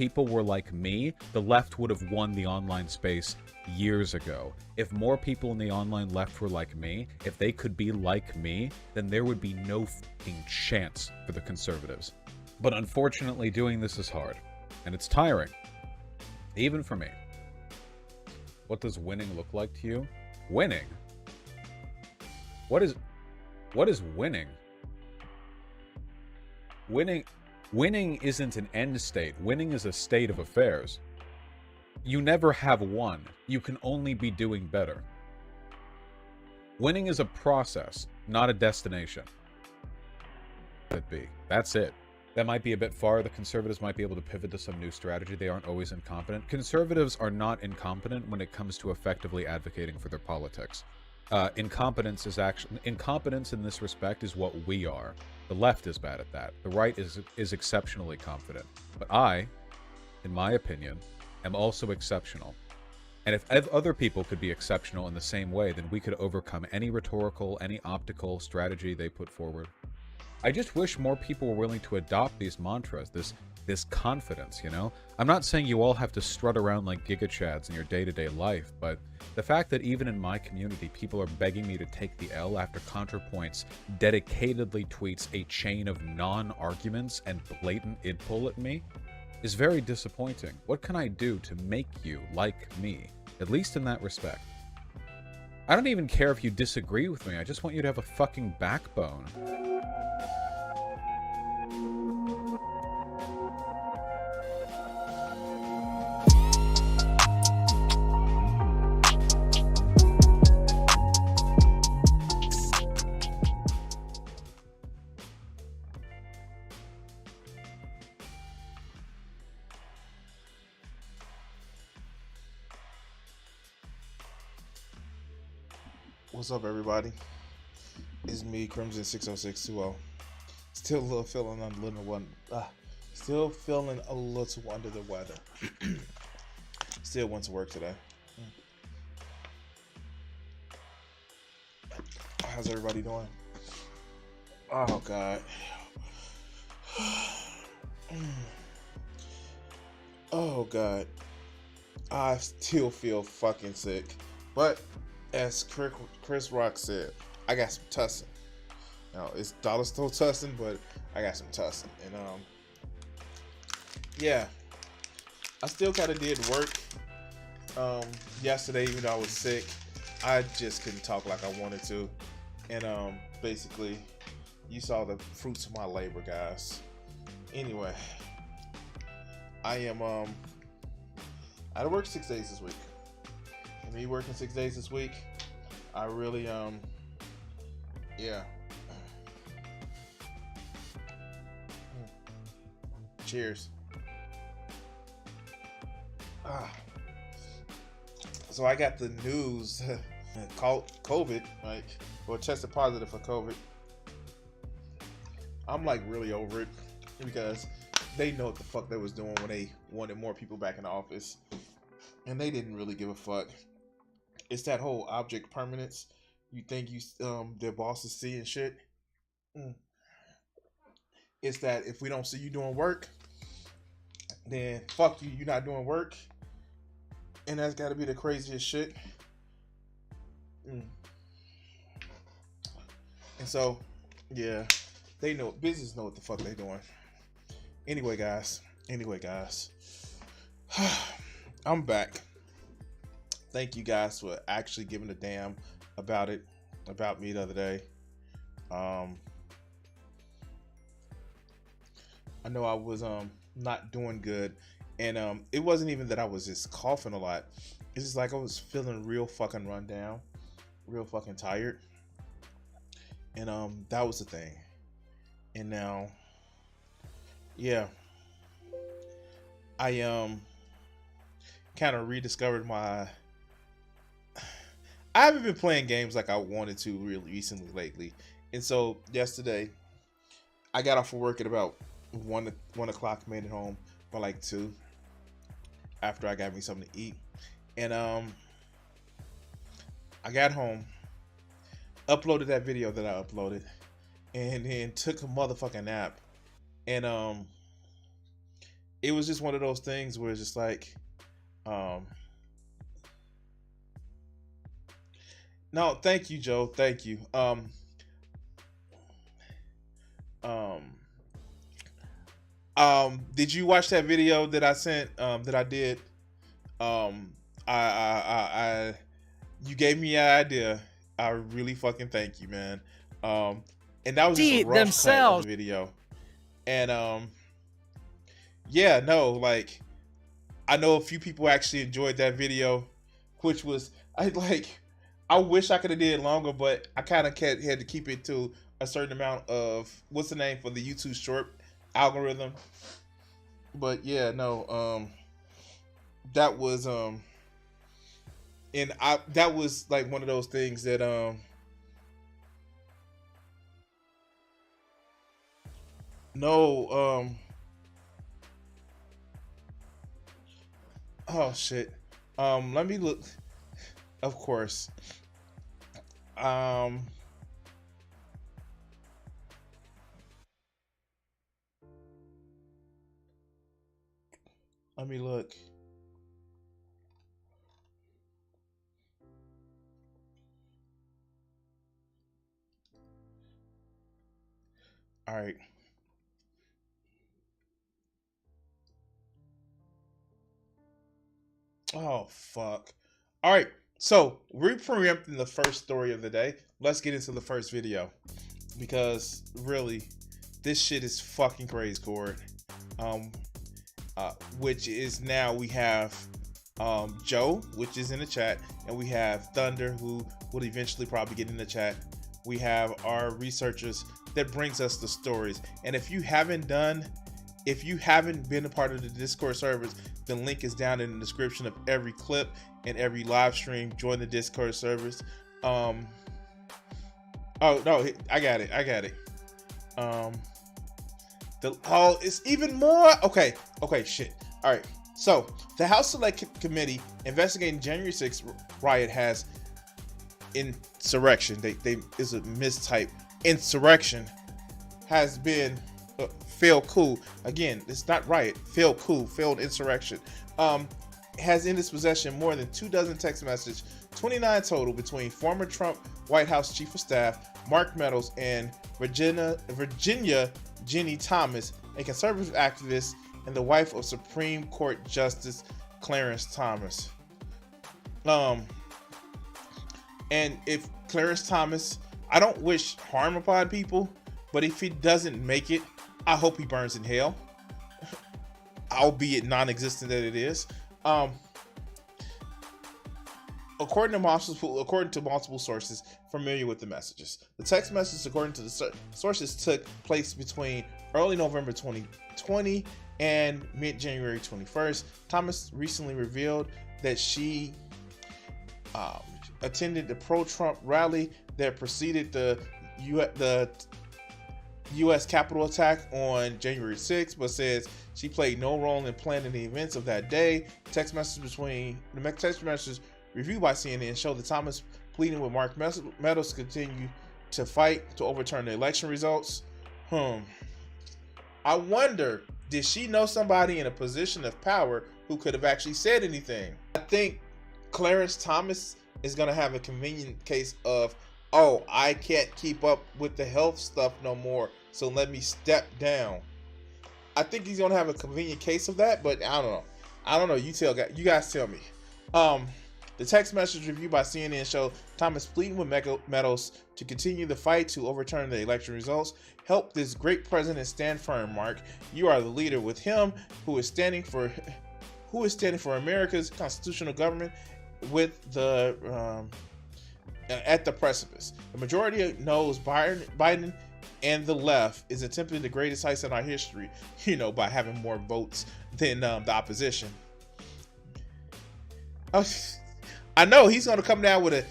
people were like me, the left would have won the online space years ago. If more people in the online left were like me, if they could be like me, then there would be no fucking chance for the conservatives. But unfortunately, doing this is hard, and it's tiring, even for me. What does winning look like to you? Winning? What is winning? Winning isn't an end state. Winning is a state of affairs. You never have won. You can only be doing better. Winning is a process, not a destination. That's it. That might be a bit far. The conservatives might be able to pivot to some new strategy. They aren't always incompetent. Conservatives are not incompetent when it comes to effectively advocating for their politics. Incompetence in this respect is what we are. The left is bad at that. The right is exceptionally confident. But I, in my opinion, am also exceptional. And if other people could be exceptional in the same way, then we could overcome any rhetorical, any optical strategy they put forward. I just wish more people were willing to adopt these mantras, this confidence, you know? I'm not saying you all have to strut around like gigachads in your day-to-day life, but the fact that even in my community, people are begging me to take the L after ContraPoints dedicatedly tweets a chain of non-arguments and blatant id-pull at me is very disappointing. What can I do to make you like me, at least in that respect? I don't even care if you disagree with me, I just want you to have a fucking backbone. What's up, everybody? It's me, Crimson60620. Still a little feeling under the weather. Still went to work today. How's everybody doing? Oh God. Oh God. I still feel fucking sick, but as Chris Rock said, I got some tussin. Now it's dollar store tussin, but I got some tussin. And yeah, I still kind of did work yesterday, even though I was sick. I just couldn't talk like I wanted to, and basically, you saw the fruits of my labor, guys. Anyway, I am I had to work 6 days this week. And me working 6 days this week, I really yeah. Cheers. So I got the news called COVID, right? Well, tested positive for COVID. I'm like really over it because they know what the fuck they was doing when they wanted more people back in the office, and they didn't really give a fuck. It's that whole object permanence. You think their bosses see and shit. It's that if we don't see you doing work, then fuck you, you're not doing work. And that's gotta be the craziest shit. And so, yeah, they know, business know what the fuck they doing. Anyway, guys, I'm back. Thank you guys for actually giving a damn about me the other day. I know I was not doing good, and it wasn't even that I was just coughing a lot. It's just like I was feeling real fucking run down, real fucking tired, and that was the thing. And now, yeah, I kind of rediscovered my. I haven't been playing games like I wanted to really recently lately. And so yesterday, I got off of work at about 1 o'clock, made it home by like 2 after I got me something to eat. And I got home, uploaded that video that I uploaded, and then took a motherfucking nap. And it was just one of those things where it's just like, no, thank you, Joe. Thank you. Um, did you watch that video that I sent? That I did. You gave me an idea. I really fucking thank you, man. And that was just a rough cut of the video. And yeah, no, like I know a few people actually enjoyed that video, which was I wish I could have did it longer, but I kind of had to keep it to a certain amount of what's the name for the YouTube short algorithm. But yeah, no, that was and that was like one of those things that no oh shit, let me look, of course, let me look. All right. Oh fuck. All right. So we're preempting the first story of the day. Let's get into the first video because really, this shit is fucking crazy, Cord. Which is now we have Joe, which is in the chat, and we have Thunder, who will eventually probably get in the chat. We have our researchers that brings us the stories. And if you haven't been a part of the Discord servers, the link is down in the description of every clip and every live stream. Join the Discord servers. Oh no, I got it. It's even more. Okay, shit. All right. So the House Select Committee investigating January 6th riot has insurrection. They is a mistype. Insurrection has been failed coup. Again, it's not riot. Failed coup. Failed insurrection. Has in its possession more than 24 text messages, 29 total, between former Trump White House Chief of Staff Mark Meadows and Virginia Ginny Thomas, a conservative activist and the wife of Supreme Court Justice Clarence Thomas. And if Clarence Thomas, I don't wish harm upon people, but if he doesn't make it, I hope he burns in hell, albeit non-existent that it is. According to multiple sources familiar with the messages, the text messages, according to the sources, took place between early November 2020 and mid-January 21st. Thomas recently revealed that she attended the pro-Trump rally that preceded the U.S. Capitol attack on January 6th, but says she played no role in planning the events of that day. Text messages reviewed by CNN show that Thomas pleading with Mark Meadows to continue to fight to overturn the election results. I wonder, did she know somebody in a position of power who could have actually said anything? I think Clarence Thomas is going to have a convenient case of, oh, I can't keep up with the health stuff no more, so let me step down. I think he's going to have a convenient case of that, but I don't know. You guys tell me. The text message reviewed by CNN show Thomas pleading with Meadows to continue the fight to overturn the election results. Help this great president stand firm, Mark. You are the leader. With him, who is standing for America's constitutional government, with the at the precipice. The majority knows Biden and the left is attempting the greatest heist in our history. By having more votes than the opposition. I know he's going to come down with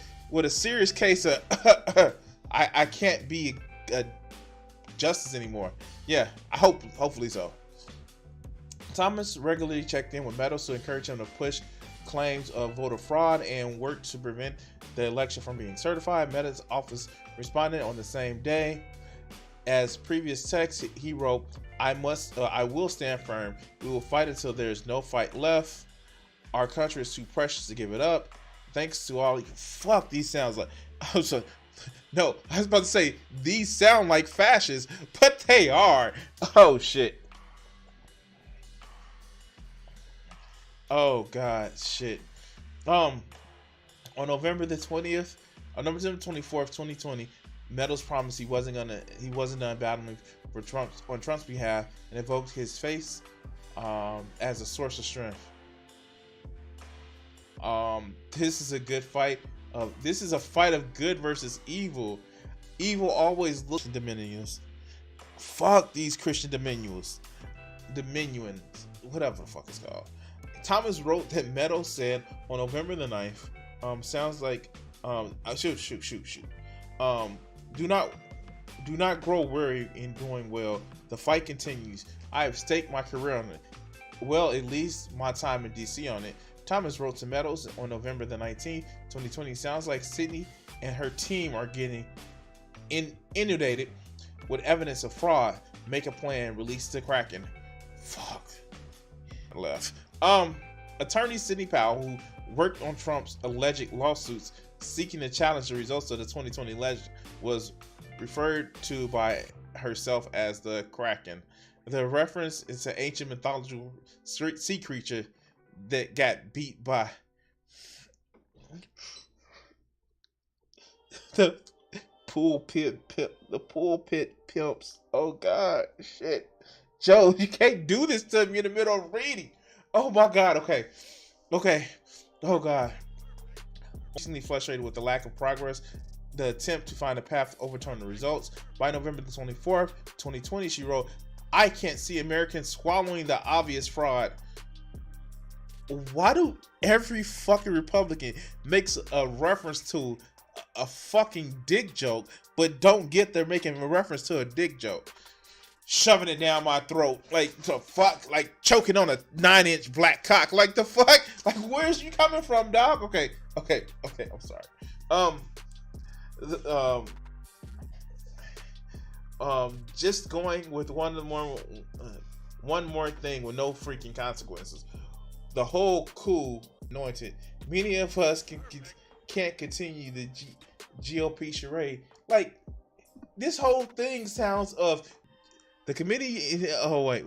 a serious case of I can't be a justice anymore. Yeah, hopefully so. Thomas regularly checked in with Meadows to encourage him to push claims of voter fraud and work to prevent the election from being certified. Meadows' office responded on the same day. As previous text, he wrote, I will stand firm. We will fight until there is no fight left. Our country is too precious to give it up. Thanks to all. Fuck, these sounds like. No, I was about to say these sound like fascists, but they are. Oh shit. Oh god, shit. On November the 20th, on November 24th, 2020, Meadows promised he wasn't done battling for on Trump's behalf, and invoked his face as a source of strength. This is a good fight. This is a fight of good versus evil. Evil always looks Dominions. Fuck these Christian Dominions, whatever the fuck it's called. Thomas wrote that Meadows said on November the 9th, sounds like, shoot. Do not grow weary in doing well. The fight continues. I have staked my career on it. Well, at least my time in DC on it. Thomas wrote to Meadows on November the 19th, 2020. Sounds like Sydney and her team are getting inundated with evidence of fraud. Make a plan. Release the Kraken. Fuck. Left. Attorney Sidney Powell, who worked on Trump's alleged lawsuits seeking to challenge the results of the 2020 election, was referred to by herself as the Kraken. The reference is an ancient mythological sea creature that got beat by the pulpit pimps. Oh god, shit. Joe, you can't do this to me in the middle of reading. Oh my god, okay. Oh god. Recently frustrated with the lack of progress, the attempt to find a path to overturn the results. By November the 24th, 2020, she wrote, I can't see Americans swallowing the obvious fraud. Why do every fucking Republican makes a reference to a fucking dick joke, but don't get they're making a reference to a dick joke? Shoving it down my throat, like the fuck, like choking on a 9-inch black cock, like the fuck, like where's you coming from, dog? Okay, I'm sorry. Just going with one more thing with no freaking consequences. The whole coup anointed. Many of us can't continue the GOP charade. Like, this whole thing sounds of the committee. Oh wait.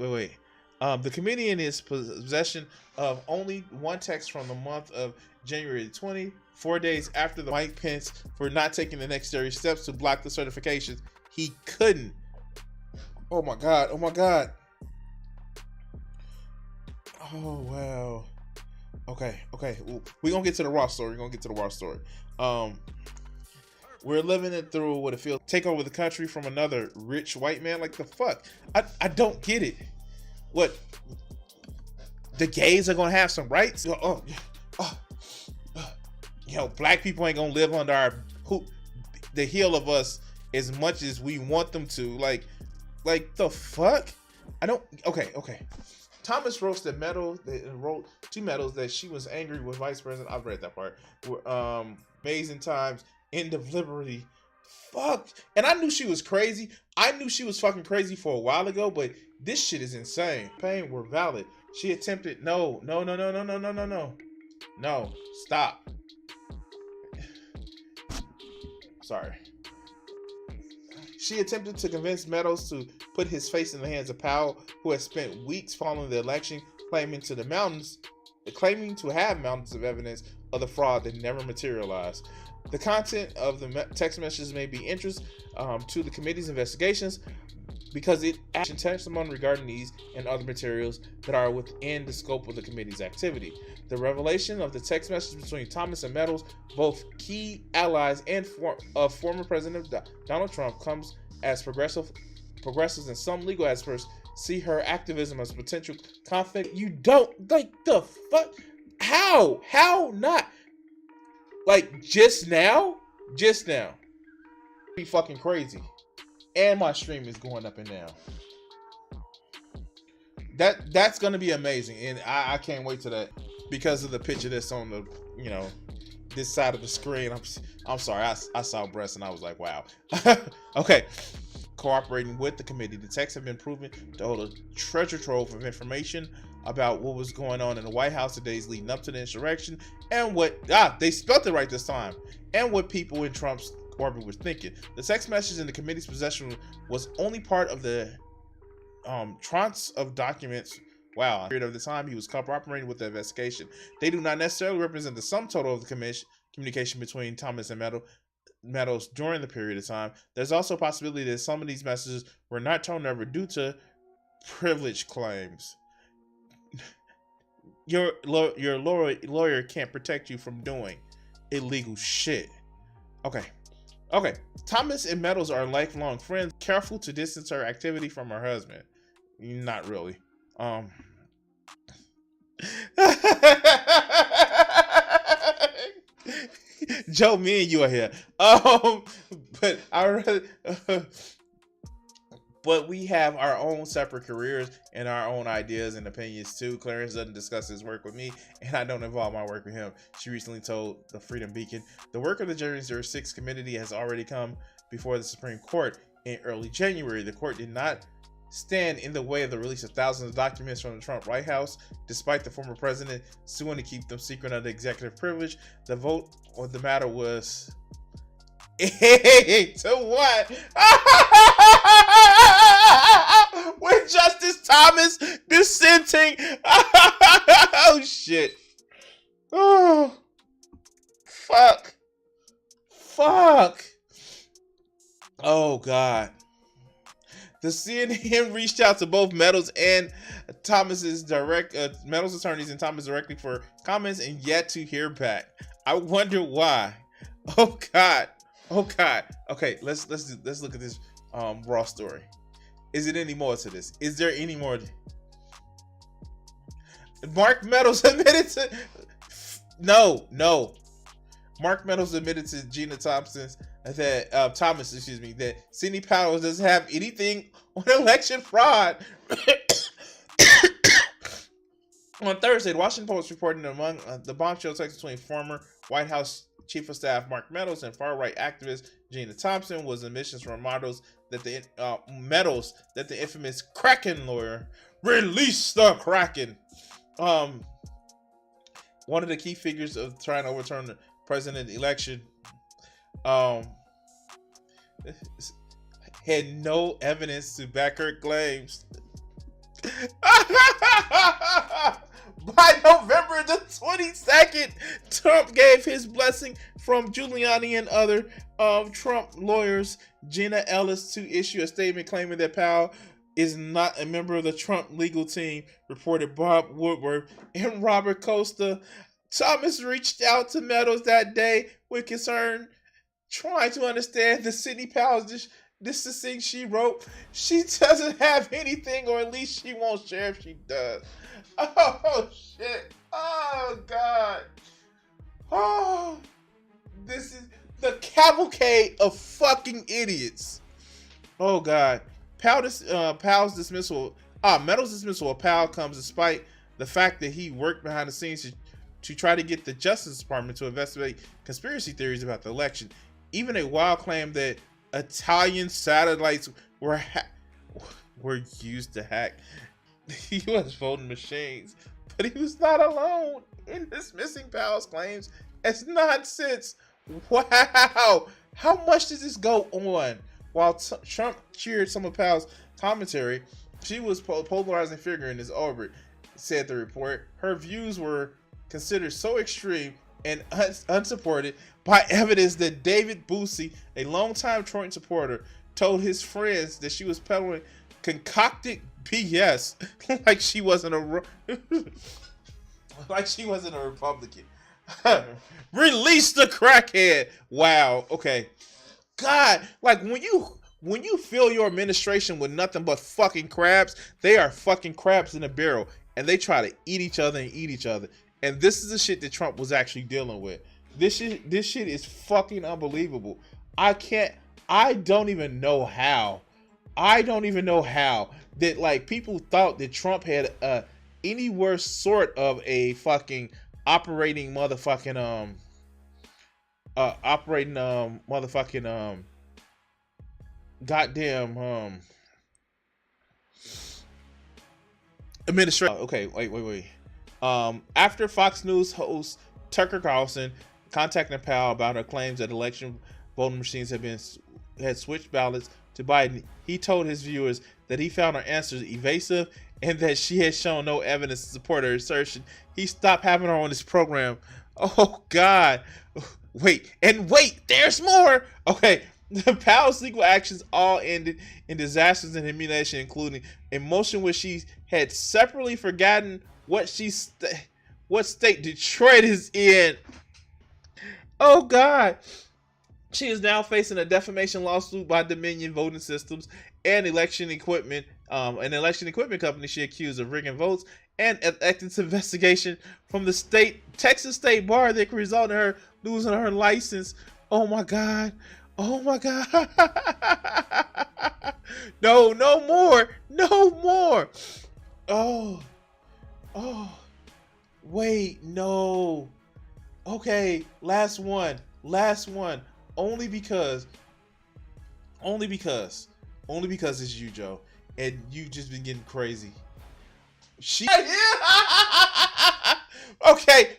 The committee in its possession of only one text from the month of January 20, 4 days after the Mike Pence for not taking the necessary steps to block the certifications. He couldn't. Oh my god. Oh wow. Okay. We're gonna get to the raw story. We're living it through what it feels take over the country from another rich white man. Like the fuck? I don't get it. What? The gays are gonna have some rights? Black people ain't gonna live under the heel of us as much as we want them to. Like the fuck? I don't. Okay. Thomas wrote to Meadows that she was angry with Vice President. I've read that part. Amazing times, end of liberty. Fuck. And I knew she was crazy. I knew she was fucking crazy for a while ago, but this shit is insane. Pain were valid. She attempted. No. Stop. Sorry. She attempted to convince Meadows to put his face in the hands of Powell, who had spent weeks following the election claiming to have mountains of evidence of the fraud that never materialized. The content of the text messages may be interest to the committee's investigations because it actions testimony regarding these and other materials that are within the scope of the committee's activity. The revelation of the text messages between Thomas and Meadows, both key allies and of former President Donald Trump, comes as progressives and some legal experts see her activism as potential conflict. You don't like the fuck? How not? Like just now? Be fucking crazy. And my stream is going up and down. That's gonna be amazing, and I can't wait to that because of the picture that's on the this side of the screen. I'm sorry, I saw breasts and I was like, wow. Okay, cooperating with the committee. The texts have been proven to hold a treasure trove of information about what was going on in the White House the days leading up to the insurrection, and what they spelled it right this time, and what people in Trump's orbit were thinking. The text message in the committee's possession was only part of the tranche of documents. Wow, period of the time he was cooperating with the investigation. They do not necessarily represent the sum total of the communication between Thomas and Meadows during the period of time. There's also a possibility that some of these messages were not turned over due to privilege claims. Your lawyer can't protect you from doing illegal shit. Okay. Thomas and Meadows are lifelong friends. Careful to distance her activity from her husband. Not really. Joe, me and you are here. But but we have our own separate careers and our own ideas and opinions too. Clarence doesn't discuss his work with me, and I don't involve my work with him. She recently told the Freedom Beacon. The work of the January 6th committee has already come before the Supreme Court in early January. The court did not stand in the way of the release of thousands of documents from the Trump White House, despite the former president suing to keep them secret under executive privilege. The vote on the matter was 8-1 with Justice Thomas dissenting. Oh shit. Oh fuck. Oh god. The CNN reached out to both Meadows and Thomas's Meadows attorneys and Thomas directly for comments, and yet to hear back. I wonder why. Oh god. Okay, let's look at this raw story. Is it any more to this? Is there any more? Mark Meadows admitted to no. Mark Meadows admitted to Gina Thomas that Sidney Powell doesn't have anything on election fraud. On Thursday, the Washington Post reported among the bombshell text between former White House Chief of Staff Mark Meadows and far-right activist Gina Thompson was admissions from Meadows that the infamous Kraken lawyer released the Kraken. One of the key figures of trying to overturn the president election had no evidence to back her claims. By November the 22nd, Trump gave his blessing from Giuliani and other Trump lawyers, Jenna Ellis, to issue a statement claiming that Powell is not a member of the Trump legal team, reported Bob Woodward and Robert Costa. Thomas reached out to Meadows that day with concern, trying to understand the Sidney Powell's distancing. She wrote, she doesn't have anything, or at least she won't share if she does. Oh, shit. Oh, God. Oh, this is the cavalcade of fucking idiots. Oh, God. Meadows' dismissal of Powell comes despite the fact that he worked behind the scenes to try to get the Justice Department to investigate conspiracy theories about the election. Even a wild claim that Italian satellites were used to hack the U.S. voting machines. But he was not alone in dismissing Powell's claims as nonsense. Wow! How much does this go on? While Trump cheered some of Powell's commentary, she was a polarizing figure in his orbit, said the report. Her views were considered so extreme and unsupported by evidence that David Boosie, a longtime Trump supporter, told his friends that she was peddling concocted BS like she wasn't a Republican. Release the crackhead. Wow. Okay. God, like when you fill your administration with nothing but fucking crabs, they are fucking crabs in a barrel, and they try to eat each other. And this is the shit that Trump was actually dealing with. This shit is fucking unbelievable. I don't even know how that like people thought that Trump had any worse sort of a fucking operating goddamn administration. Okay, wait. After Fox News host Tucker Carlson contacted Powell about her claims that election voting machines had switched ballots to Biden, he told his viewers that he found her answers evasive and that she had shown no evidence to support her assertion. He stopped having her on his program. Oh God! Wait, there's more. Okay, Powell's legal actions all ended in disasters and humiliation, including a motion where she had separately forgotten what what state Detroit is in. Oh God. She is now facing a defamation lawsuit by Dominion Voting Systems and an election equipment company she accused of rigging votes, and an ethics investigation from the Texas State Bar that could result in her losing her license. Oh my God. Oh my God. No more. No more. Oh. Wait, no. Okay, last one. Only because it's you, Joe, and you just been getting crazy. Okay.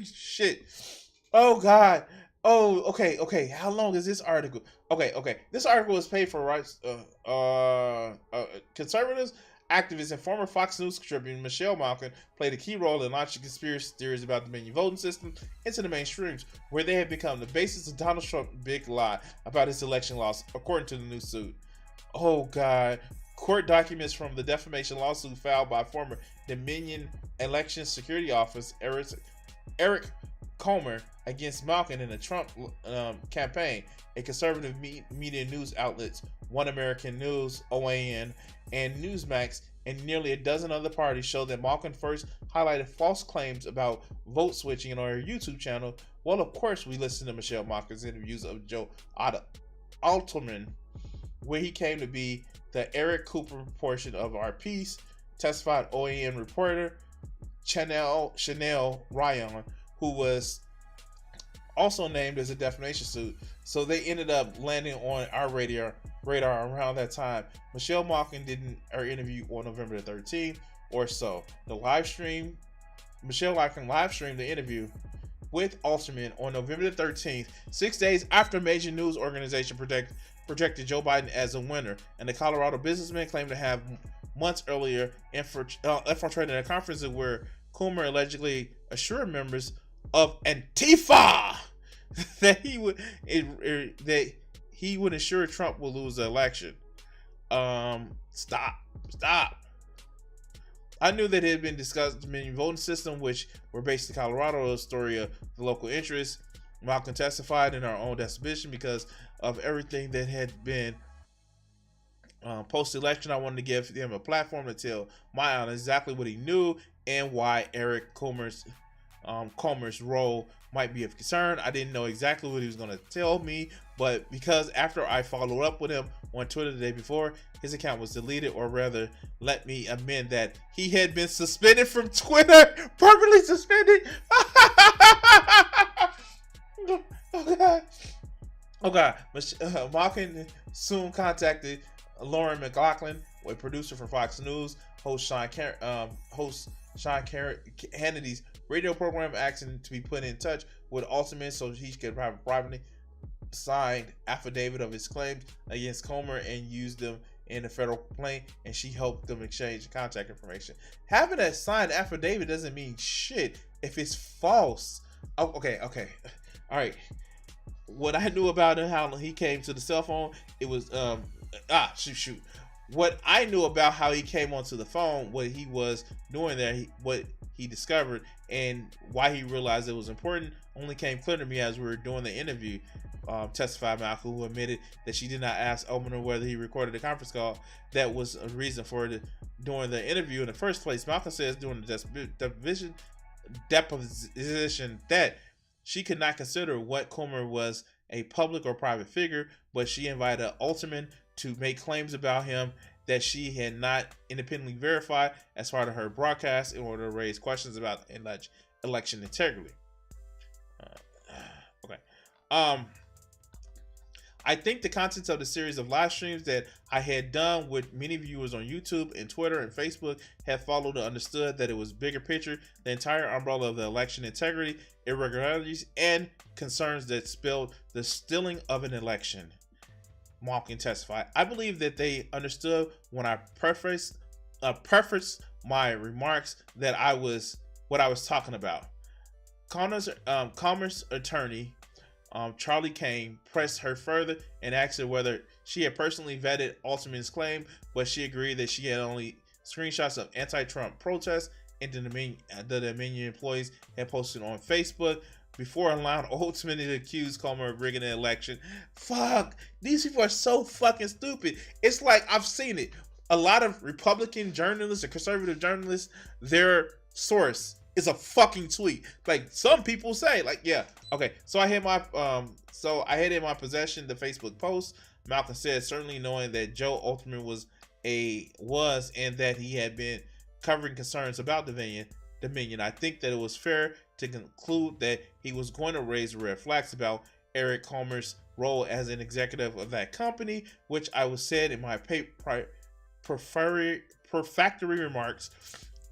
Shit. Oh God. Oh, okay. How long is this article? Okay. This article is paid for rights. Conservatives, activists, and former Fox News contributor Michelle Malkin played a key role in launching conspiracy theories about the Dominion voting system into the mainstreams, where they have become the basis of Donald Trump's big lie about his election loss, according to the new suit. Oh God. Court documents from the defamation lawsuit filed by former Dominion Election Security Office Eric Comer against Malkin in the Trump campaign, a conservative media news outlets, One American News, OAN, and Newsmax, and nearly a dozen other parties show that Malkin first highlighted false claims about vote switching on her YouTube channel. Well, of course, we listened to Michelle Malkin's interviews of Joe Alterman, where he came to be the Eric Cooper portion of our piece, testified OAN reporter Chanel Ryan, who was also named as a defamation suit. So they ended up landing on our radar around that time. Michelle Malkin did her interview on November the 13th or so. Michelle Malkin live streamed the interview with Alterman on November the 13th, 6 days after a major news organization projected Joe Biden as a winner, and the Colorado businessman claimed to have months earlier infiltrated a conference where Coomer allegedly assured members of Antifa that he would ensure Trump will lose the election. Stop. I knew that it had been discussed in the voting system, which were based in Colorado, a story of the local interests. Malcolm testified in our own deposition because of everything that had been post-election. I wanted to give him a platform to tell my on exactly what he knew and why Eric Comer's role might be of concern. I didn't know exactly what he was going to tell me, but because after I followed up with him on Twitter the day before, his account was deleted, or rather, let me amend that, he had been suspended from Twitter, permanently suspended. Oh God. Malkin soon contacted Lauren McLaughlin, a producer for Fox News, host Sean Hannity's radio program, asking to be put in touch with Alterman so he could have a privately signed affidavit of his claims against Comer and use them in a federal complaint, and she helped them exchange contact information. Having a signed affidavit doesn't mean shit if it's false. Oh, okay. All right. What I knew about him, how he came to the cell phone, it was shoot. What I knew about how he came onto the phone, what he was doing there, what he discovered, and why he realized it was important, only came clear to me as we were doing the interview. Testified Malcolm, who admitted that she did not ask Obener whether he recorded the conference call. That was a reason for doing the interview in the first place. Malcolm says during the deposition that she could not consider what Comer was a public or private figure, but she invited Alterman to make claims about him that she had not independently verified as part of her broadcast in order to raise questions about election integrity. Okay. I think the contents of the series of live streams that I had done with many viewers on YouTube and Twitter and Facebook have followed and understood that it was bigger picture, the entire umbrella of the election integrity, irregularities, and concerns that spilled the stealing of an election. Malkin testified. I believe that they understood when I prefaced my remarks that I was what I was talking about. Commerce attorney Charlie Kane pressed her further and asked her whether she had personally vetted Alterman's claim, but she agreed that she had only screenshots of anti-Trump protests and the Dominion employees had posted on Facebook before allowing Alterman to accuse Comer of rigging the election. Fuck, these people are so fucking stupid. It's like, I've seen it. A lot of Republican journalists or conservative journalists, their source is a fucking tweet. Like some people say, like, yeah, okay. So I had in my possession the Facebook post. Malcolm said, certainly knowing that Joe Alterman was and that he had been covering concerns about Dominion, I think that it was fair to conclude that he was going to raise red flags about Eric Comer's role as an executive of that company, which I was said in my prefatory remarks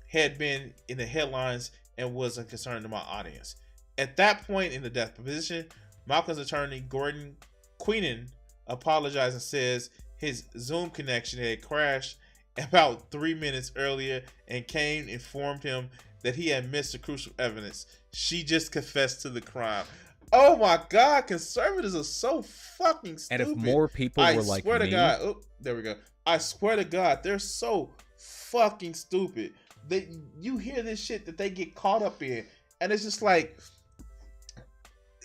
had been in the headlines and was a concern to my audience. At that point in the deposition, Malcolm's attorney Gordon Queenan apologized and says his Zoom connection had crashed about 3 minutes earlier, and Kane informed him that he had missed the crucial evidence. She just confessed to the crime. Oh my God, conservatives are so fucking stupid. And if more people were like me... I swear to God, oh, there we go. I swear to God, they're so fucking stupid. You hear this shit that they get caught up in, and it's just like,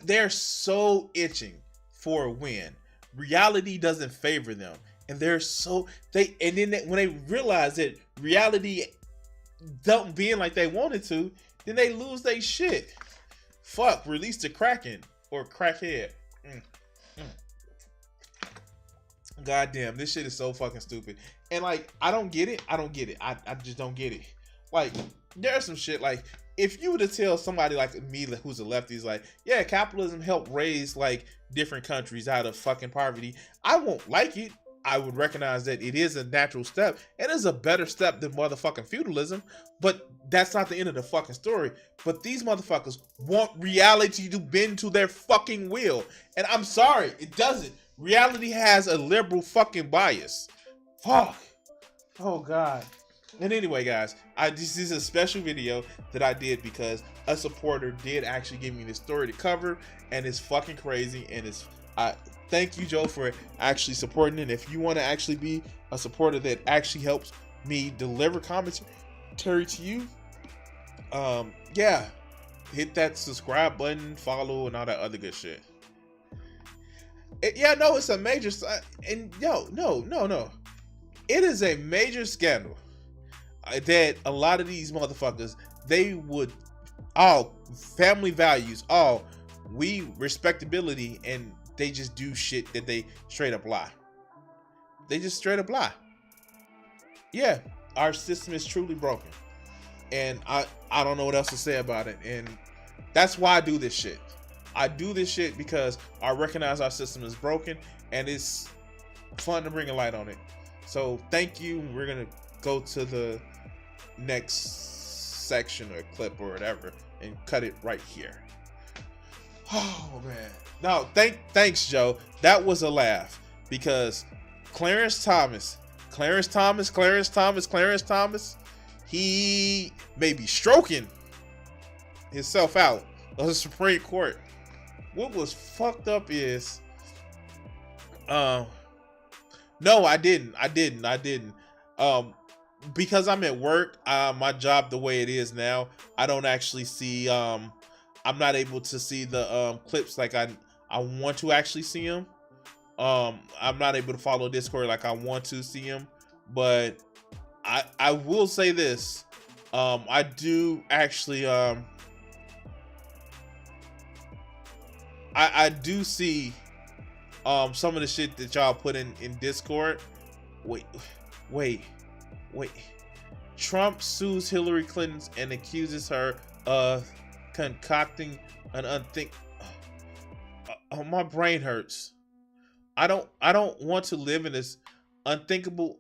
they're so itching for a win. Reality doesn't favor them. And when they realize that reality don't being like they wanted to, then they lose their shit. Fuck, release the Kraken or crackhead. Goddamn, this shit is so fucking stupid. And like, I don't get it. I just don't get it. Like, there's some shit like, if you were to tell somebody like me who's a lefty, is like, yeah, capitalism helped raise like different countries out of fucking poverty, I won't like it. I would recognize that it is a natural step. It is a better step than motherfucking feudalism, but that's not the end of the fucking story. But these motherfuckers want reality to bend to their fucking will. And I'm sorry, it doesn't. Reality has a liberal fucking bias. Fuck. Oh God. And anyway, guys, this is a special video that I did because a supporter did actually give me this story to cover, and it's fucking crazy. And thank you, Joe, for actually supporting it. If you want to actually be a supporter that actually helps me deliver commentary to you, yeah, hit that subscribe button, follow, and all that other good shit. It's a major, and no. It is a major scandal that a lot of these motherfuckers, they would, all family values, all we respectability, and they just do shit that they straight up lie. They just straight up lie. Yeah, our system is truly broken. And I don't know what else to say about it. And that's why I do this shit. I do this shit because I recognize our system is broken, and it's fun to bring a light on it. So thank you. We're going to go to the next section or clip or whatever and cut it right here. Oh man. No, thanks, Joe. That was a laugh because Clarence Thomas, he may be stroking himself out of the Supreme Court. What was fucked up is, no, I didn't. Because I'm at work, my job the way it is now, I don't actually see, I'm not able to see the clips like I want to actually see them. I'm not able to follow Discord like I want to see them, but I will say this. I do actually, I do see some of the shit that y'all put in Discord. Wait. Trump sues Hillary Clinton and accuses her of concocting an my brain hurts. I don't want to live in this unthinkable.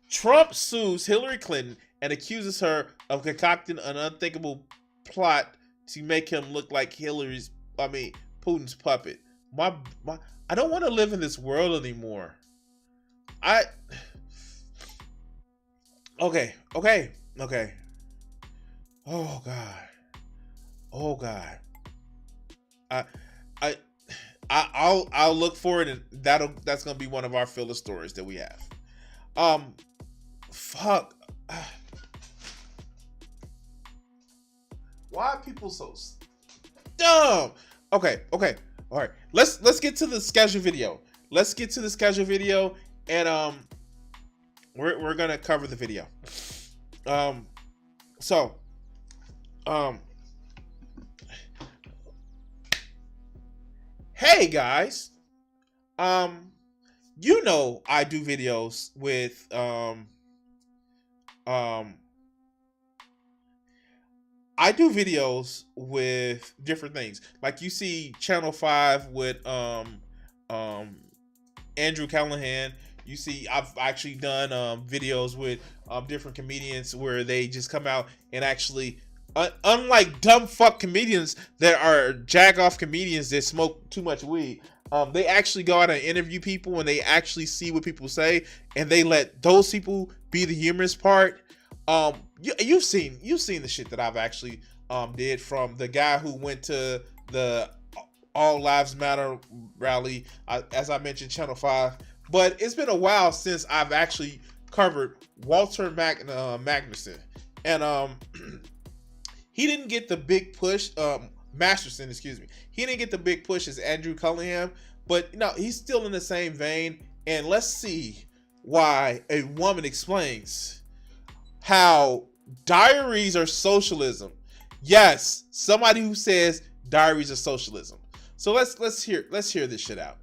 Trump sues Hillary Clinton and accuses her of concocting an unthinkable plot to make him look like Putin's puppet. My I don't want to live in this world anymore. I Okay. Oh God. Oh God. I I I'll look for it, and that's gonna be one of our filler stories that we have. Fuck. Why are people so dumb? Okay. All right. Let's get to the schedule video. And we're gonna cover the video. So hey guys, you know I do videos with I do videos with different things. Like you see Channel 5 with Andrew Callahan. You see I've actually done videos with different comedians where they just come out and actually unlike dumb fuck comedians that are jag-off comedians that smoke too much weed, they actually go out and interview people and they actually see what people say and they let those people be the humorous part. You've seen the shit that I've actually did, from the guy who went to the All Lives Matter rally, as I mentioned, Channel 5. But it's been a while since I've actually covered Walter Magnuson, and he didn't get the big push. Masterson, excuse me. He didn't get the big push as Andrew Cunningham, but he's still in the same vein. And let's see why a woman explains how diaries are socialism. Yes, somebody who says diaries are socialism. So let's hear this shit out.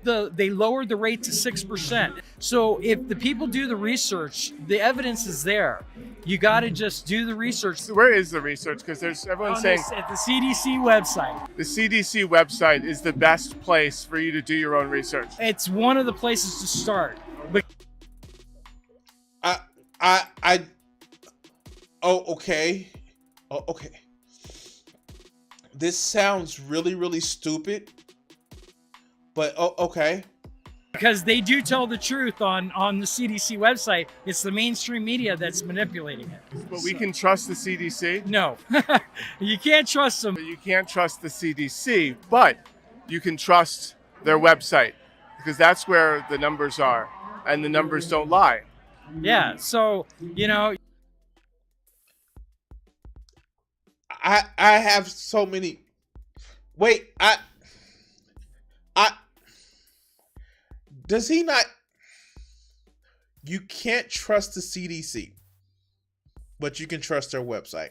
They lowered the rate to 6%. So if the people do the research, the evidence is there. You got to just do the research. Where is the research? Because everyone's saying at the CDC website. The CDC website is the best place for you to do your own research. It's one of the places to start. But okay. This sounds really, really stupid. But okay. Because they do tell the truth on the CDC website. It's the mainstream media that's manipulating it. But we can trust the CDC? No. You can't trust them. You can't trust the CDC, but you can trust their website, because that's where the numbers are, and the numbers don't lie. Yeah, so, I have so many. Wait, does he not? You can't trust the CDC, but you can trust their website.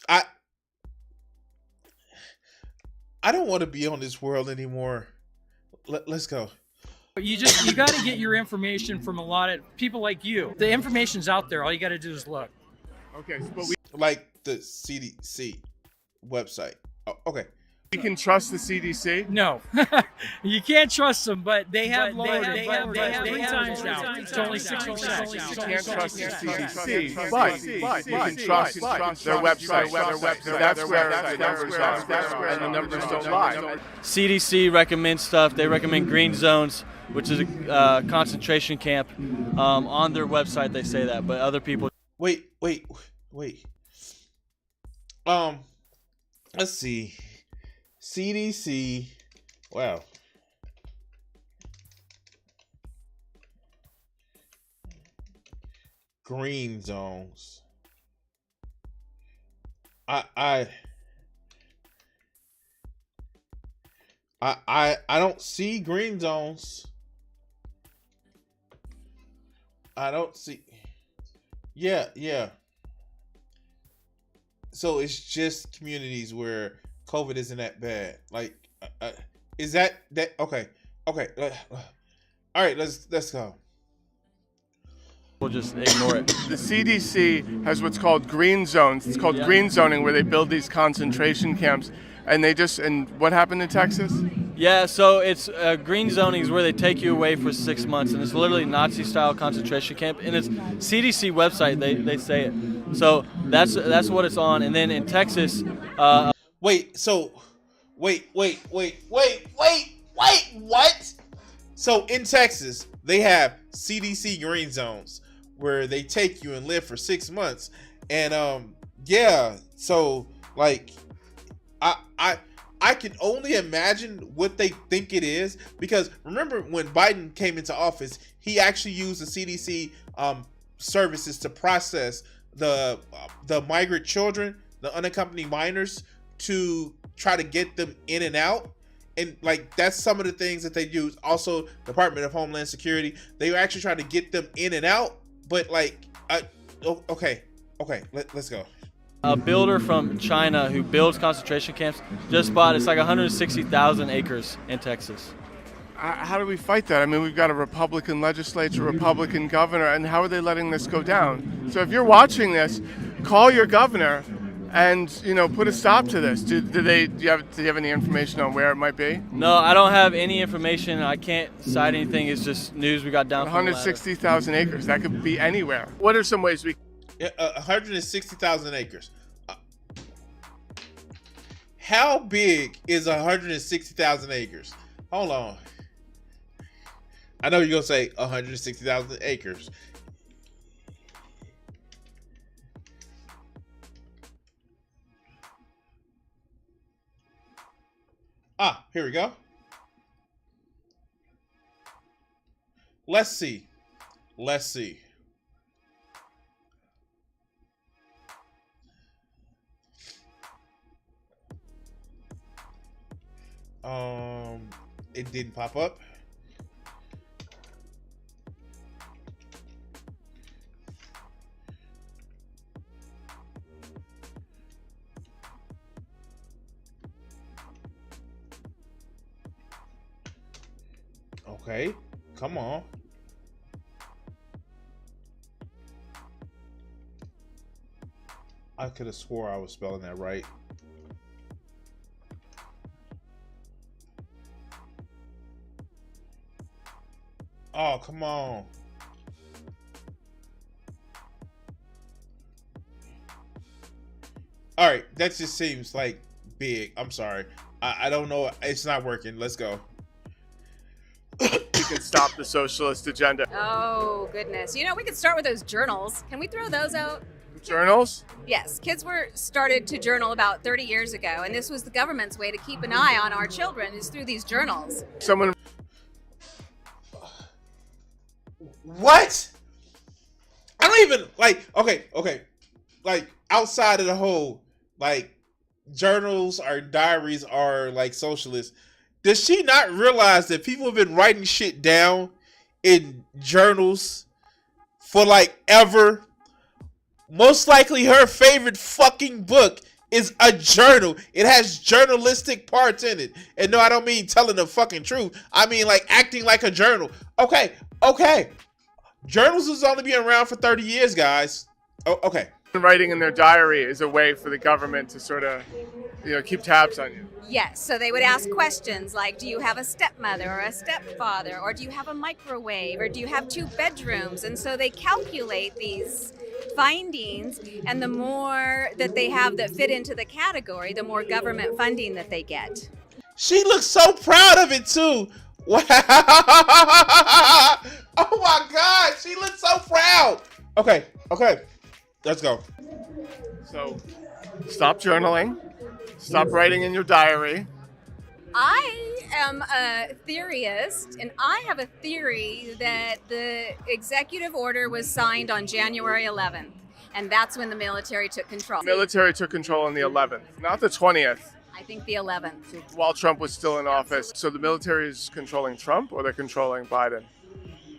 I don't want to be on this world anymore. Let's go. You got to get your information from a lot of people like you. The information's out there. All you got to do is look. Okay, but like the CDC website. Oh, okay. We can trust the CDC? No. You can't trust them, but they have lowered it. They have 3 times now. It's only 6%. You can't trust the CDC, but you can trust their website. That's where the numbers are, and the numbers don't lie. CDC recommends stuff. They recommend green zones, which is a concentration camp. On their website, they say that, but other people... Wait. Let's see. CDC. Wow. Green zones. I don't see green zones. I don't see. Yeah. So it's just communities where COVID isn't that bad. Like, is that okay? All right, let's go. We'll just ignore it. The CDC has what's called green zones. It's called green zoning, where they build these concentration camps, and and what happened in Texas? Yeah, so it's green zoning is where they take you away for 6 months, and it's literally Nazi-style concentration camp. And it's CDC website. They say it. So that's what it's on. And then in Texas, Wait, so wait, what? So in Texas, they have CDC green zones where they take you and live for 6 months. And yeah, so like I can only imagine what they think it is, because remember when Biden came into office, he actually used the CDC services to process the migrant children, the unaccompanied minors, to try to get them in and out. And like that's some of the things that they use. Also, Department of Homeland Security, they were actually trying to get them in and out. But like, okay, let's go. a builder from China who builds concentration camps just bought, it's like 160,000 acres in Texas. How do we fight that? I mean, we've got a Republican legislature, Republican governor, and how are they letting this go down? So if you're watching this, call your governor and, put a stop to this. Do you have any information on where it might be? No, I don't have any information. I can't cite anything. It's just news we got down from the ladder. 160,000 acres. That could be anywhere. What are some ways we... 160,000 acres. How big is 160,000 acres? Hold on. I know you're going to say 160,000 acres. Here we go. Let's see. It didn't pop up. Okay, come on. I could have swore I was spelling that right. Oh, come on. All right, that just seems like big. I'm sorry. I don't know. It's not working. Let's go. We can stop the socialist agenda. Oh, goodness. We could start with those journals. Can we throw those out? Journals? Yes. Kids were started to journal about 30 years ago, and this was the government's way to keep an eye on our children is through these journals. Someone... What? I don't even, okay. Like, outside of the whole, like, journals or diaries are, like, socialist, does she not realize that people have been writing shit down in journals for, like, ever? Most likely her favorite fucking book is a journal. It has journalistic parts in it. And no, I don't mean telling the fucking truth. I mean, like, acting like a journal. Okay. Journals has only been around for 30 years, guys. Oh, okay. Writing in their diary is a way for the government to sort of, keep tabs on you. Yes. So they would ask questions like, do you have a stepmother or a stepfather? Or do you have a microwave? Or do you have 2 bedrooms? And so they calculate these findings, and the more that they have that fit into the category, the more government funding that they get. She looks so proud of it too. Wow. Oh my God, she looks so proud. Okay, let's go. So stop journaling, stop writing in your diary. I am a theorist, and I have a theory that the executive order was signed on January 11th, and that's when the military took control. The military took control on the 11th, not the 20th. I think the 11th. While Trump was still in office. So the military is controlling Trump, or they're controlling Biden?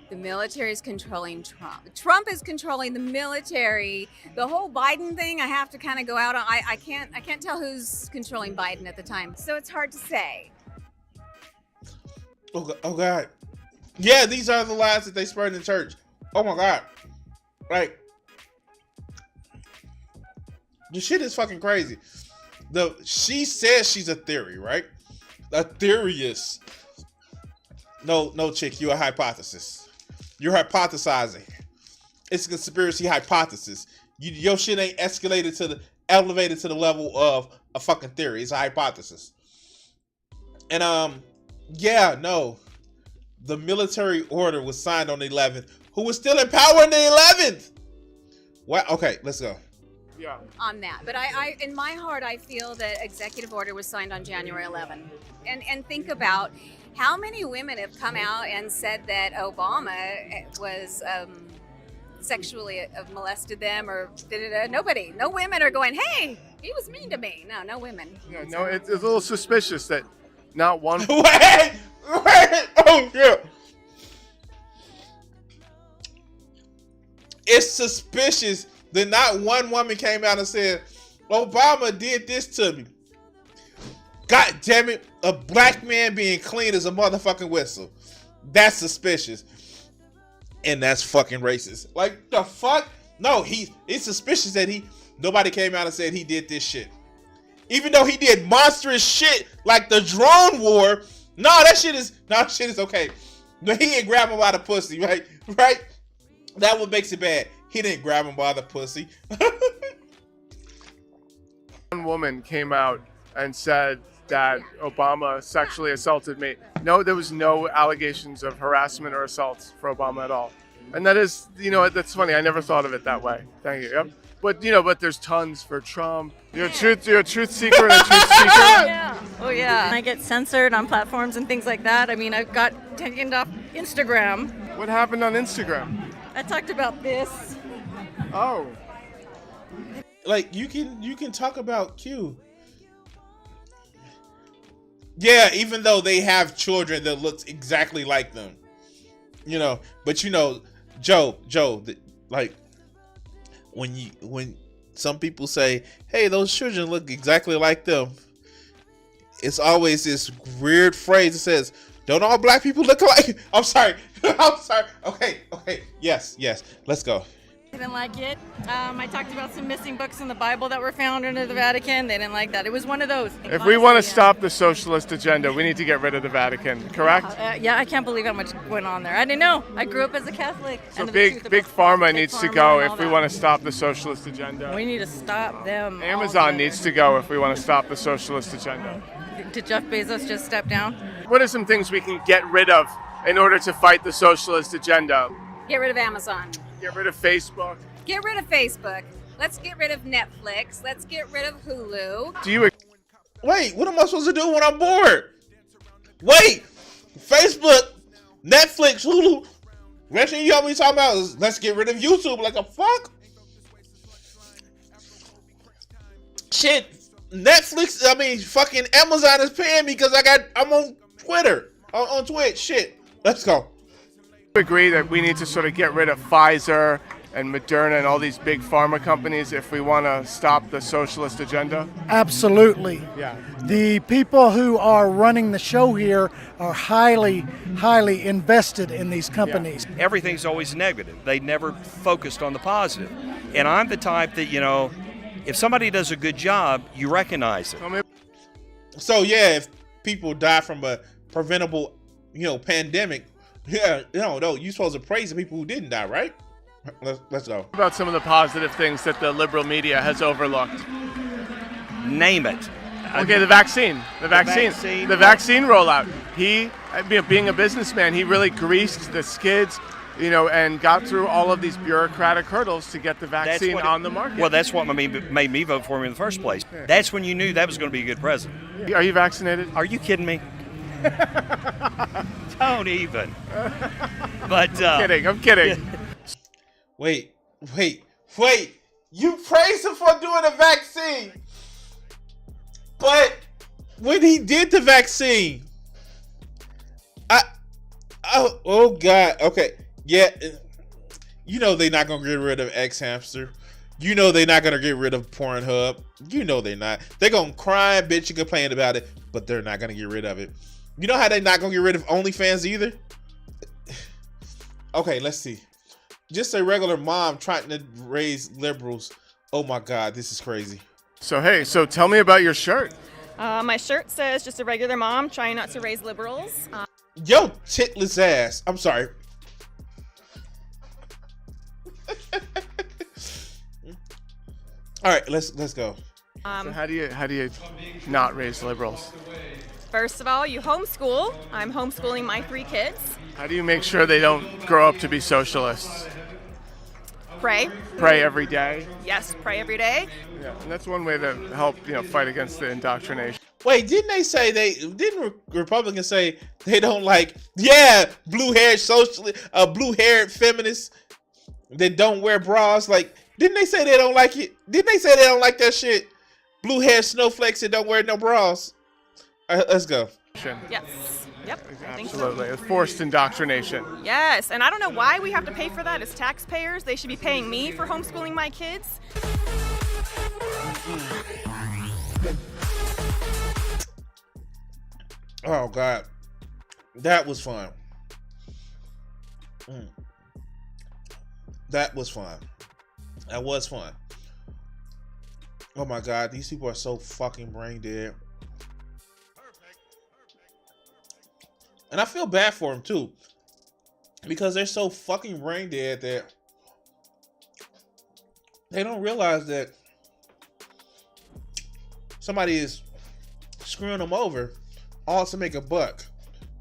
The military is controlling Trump. Trump is controlling the military. The whole Biden thing, I have to kind of go out on. I can't tell who's controlling Biden at the time, so it's hard to say. Oh God. Yeah, these are the lies that they spread in church. Oh my God. Like, the shit is fucking crazy. She says she's a theory, right? a theorist. No, chick, you're a hypothesis. You're hypothesizing. It's a conspiracy hypothesis. Your shit ain't elevated to the level of a fucking theory. It's a hypothesis. And the military order was signed on the 11th. Who was still in power on the 11th? What? Okay, let's go. Yeah. On that, but I in my heart, I feel that executive order was signed on January 11th. And think about how many women have come out and said that Obama was sexually molested them or nobody. No women are going, hey, he was mean to me. No women. Yeah, no, it's a little suspicious that not one. Wait! Oh, yeah. It's suspicious that not one woman came out and said, Obama did this to me. God damn it, a black man being clean as a motherfucking whistle. That's suspicious. And that's fucking racist. Like, the fuck? No, it's suspicious that nobody came out and said he did this shit. Even though he did monstrous shit like the drone war. That shit is okay. No, he didn't grab him by the pussy, right? Right? That what makes it bad. He didn't grab him by the pussy. One woman came out and said that Obama sexually assaulted me. No, there was no allegations of harassment or assaults for Obama at all. And that is, that's funny. I never thought of it that way. Thank you. Yep. But there's tons for Trump. You're a truth seeker and a truth seeker. Yeah. Oh yeah. I get censored on platforms and things like that. I mean, I got taken off Instagram. What happened on Instagram? I talked about this. Oh. Like you can talk about Q. Yeah, even though they have children that looks exactly like them. But Joe, like when some people say, "Hey, those children look exactly like them," it's always this weird phrase that says, "Don't all black people look alike?" I'm sorry. Okay. Yes. Let's go. They didn't like it. I talked about some missing books in the Bible that were found under the Vatican. They didn't like that. It was one of those. If we want to stop the socialist agenda, we need to get rid of the Vatican, correct? Yeah, I can't believe how much went on there. I didn't know. I grew up as a Catholic. So big pharma needs to go if we want to stop the socialist agenda. We need to stop them. Amazon needs to go if we want to stop the socialist agenda. Did Jeff Bezos just step down? What are some things we can get rid of in order to fight the socialist agenda? Get rid of Amazon. Get rid of Facebook. Get rid of Facebook. Let's get rid of Netflix. Let's get rid of Hulu. Do you? Wait, what am I supposed to do when I'm bored? Wait, Facebook, Netflix, Hulu. Next thing you all be talking about is let's get rid of YouTube. Like a fuck? Shit, Netflix. Fucking Amazon is paying me because I'm on Twitter, on Twitch. Shit, let's go. Agree that we need to sort of get rid of Pfizer and Moderna and all these big pharma companies if we want to stop the socialist agenda? Absolutely. Yeah. The people who are running the show here are highly invested in these companies. Yeah. Everything's always negative. They never focused on the positive. And I'm the type that, if somebody does a good job, you recognize it. So yeah, if people die from a preventable, pandemic, yeah, no, you're supposed to praise the people who didn't die, right? Let's go. What about some of the positive things that the liberal media has overlooked? Name it. Okay, the vaccine rollout. He, being a businessman, he really greased the skids, and got through all of these bureaucratic hurdles to get the vaccine on the market. Well, that's what made me vote for him in the first place. That's when you knew that was going to be a good president. Are you vaccinated? Are you kidding me? Don't even. But I'm kidding. Wait. You praised him for doing the vaccine. But when he did the vaccine, oh God. Okay. Yeah. They're not going to get rid of X-Hamster. They're not going to get rid of Pornhub. They're not. They're going to cry and bitch and complain about it, but they're not going to get rid of it. You know how they're not going to get rid of OnlyFans either? Okay, let's see. Just a regular mom trying to raise liberals. Oh my God, this is crazy. So tell me about your shirt. My shirt says just a regular mom trying not to raise liberals. Yo, titless ass. I'm sorry. All right, let's go. So how do you not raise liberals? First of all, you homeschool. I'm homeschooling my 3 kids. How do you make sure they don't grow up to be socialists? Pray. Pray every day. Yes, pray every day. Yeah, and that's one way to help, fight against the indoctrination. Wait, didn't Republicans say they don't like blue-haired blue-haired feminists that don't wear bras? Like, didn't they say they don't like it? Didn't they say they don't like that shit? Blue-haired snowflakes that don't wear no bras. All right, let's go. Yes. Yep. I think so. Absolutely. It's forced indoctrination. Yes, and I don't know why we have to pay for that as taxpayers. They should be paying me for homeschooling my kids. Oh God, that was fun. That was fun. That was fun. Oh my God, these people are so fucking brain dead. And I feel bad for them too, because they're so fucking brain dead that they don't realize that somebody is screwing them over all to make a buck.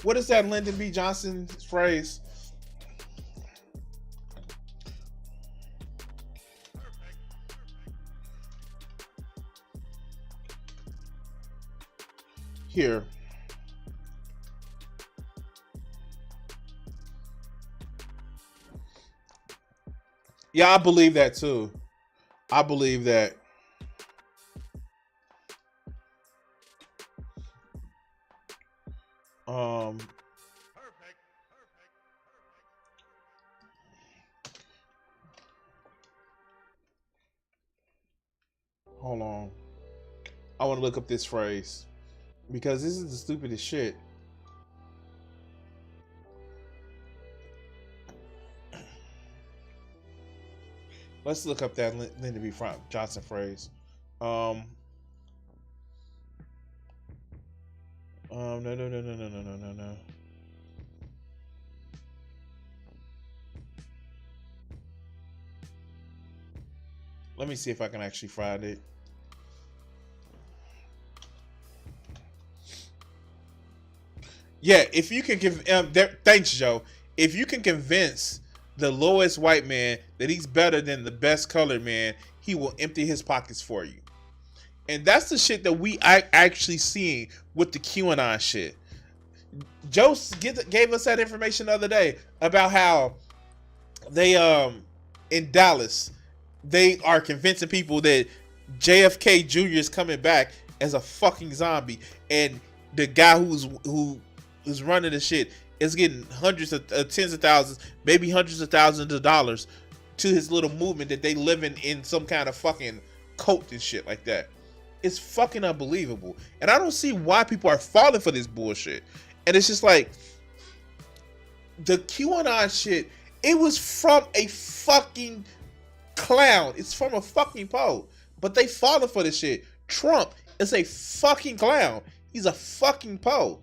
What is that Lyndon B. Johnson phrase? Here. Yeah, I believe that too. I believe that. Hold on. I want to look up this phrase because this is the stupidest shit. Let's look up that Lyndon B. Johnson phrase. No. Let me see if I can actually find it. Yeah, if you can give thanks, Joe. If you can convince the lowest white man that he's better than the best colored man, he will empty his pockets for you. And that's the shit that we actually seeing with the QAnon shit. Joe gave us that information the other day about how they in Dallas they are convincing people that JFK Jr. is coming back as a fucking zombie, and the guy who's running the shit is getting hundreds of tens of thousands, maybe hundreds of thousands of dollars to his little movement that they living in some kind of fucking cult and shit like that. It's fucking unbelievable. And I don't see why people are falling for this bullshit. And it's just like, the QAnon shit, it was from a fucking clown. It's from a fucking pole. But they falling for this shit. Trump is a fucking clown. He's a fucking pole.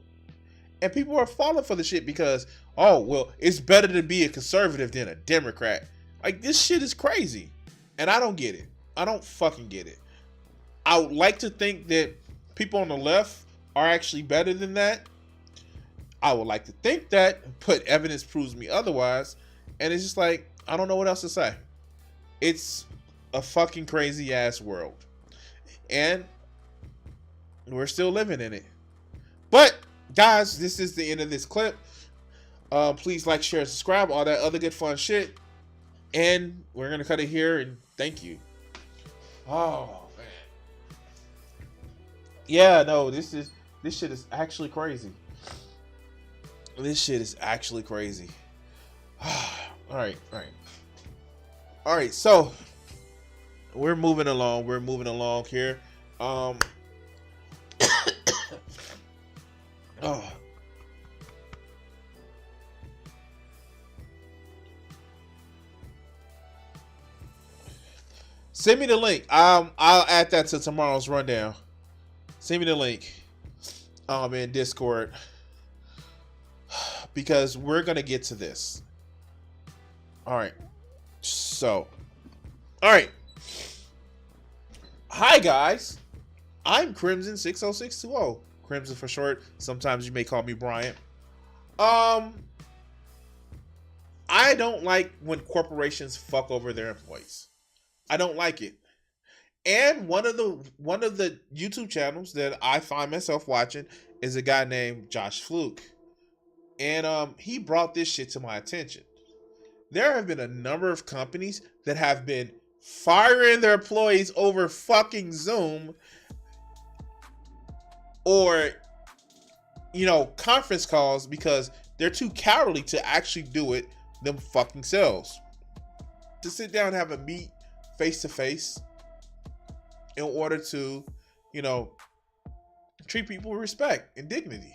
And people are falling for the shit because, oh, well, it's better to be a conservative than a Democrat. Like, this shit is crazy. And I don't get it. I don't fucking get it. I would like to think that people on the left are actually better than that. I would like to think that, but evidence proves me otherwise. And it's just like, I don't know what else to say. It's a fucking crazy ass world. And we're still living in it. But, guys, this is the end of this clip. Please like, share, subscribe, all that other good fun shit. And we're going to cut it here, and thank you. Oh, man. Yeah, no, this shit is actually crazy. This shit is actually crazy. All right. So we're moving along here. Oh. Send me the link. I'll add that to tomorrow's rundown. Send me the link in Discord, because we're gonna get to this. All right. So, all right. Hi guys, I'm Crimson60620. Crimson for short. Sometimes you may call me Bryant. I don't like when corporations fuck over their employees. I don't like it. And one of the YouTube channels that I find myself watching is a guy named Josh Fluke. And he brought this shit to my attention. There have been a number of companies that have been firing their employees over fucking Zoom or, conference calls because they're too cowardly to actually do it them fucking selves. To sit down and have a meet face to face in order to, treat people with respect and dignity.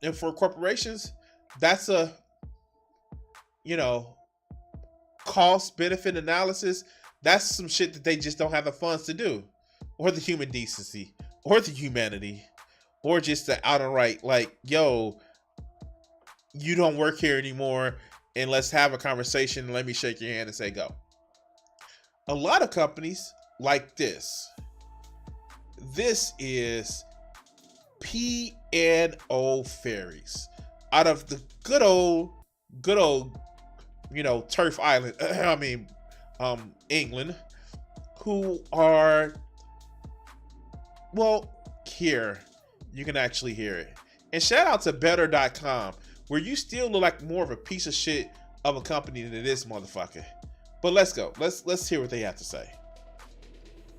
And for corporations, that's a, cost benefit analysis. That's some shit that they just don't have the funds to do, or the human decency, or the humanity, or just the outright like, yo, you don't work here anymore, and let's have a conversation. Let me shake your hand and say go. A lot of companies like this. This is P&O Ferries out of the good old, Turf Island. England, who are, well, here you can actually hear it. And shout out to better.com, where you still look like more of a piece of shit of a company than this motherfucker. But let's go. Let's hear what they have to say.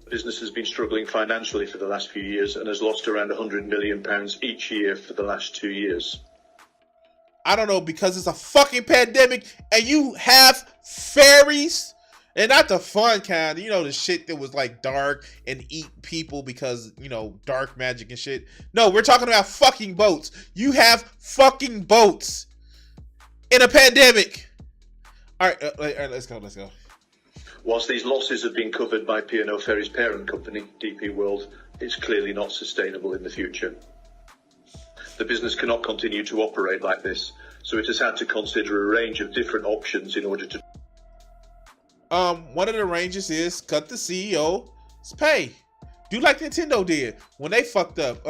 Business has been struggling financially for the last few years and has lost around £100 million each year for the last 2 years. I don't know, because it's a fucking pandemic and you have ferries, and not the fun kind, the shit that was like dark and eat people because, dark magic and shit. No, we're talking about fucking boats. You have fucking boats in a pandemic. All right, let's go. Whilst these losses have been covered by P&O Ferries' parent company, DP World, it's clearly not sustainable in the future. The business cannot continue to operate like this, so it has had to consider a range of different options in order to... One of the ranges is cut the CEO's pay. Do like Nintendo did when they fucked up.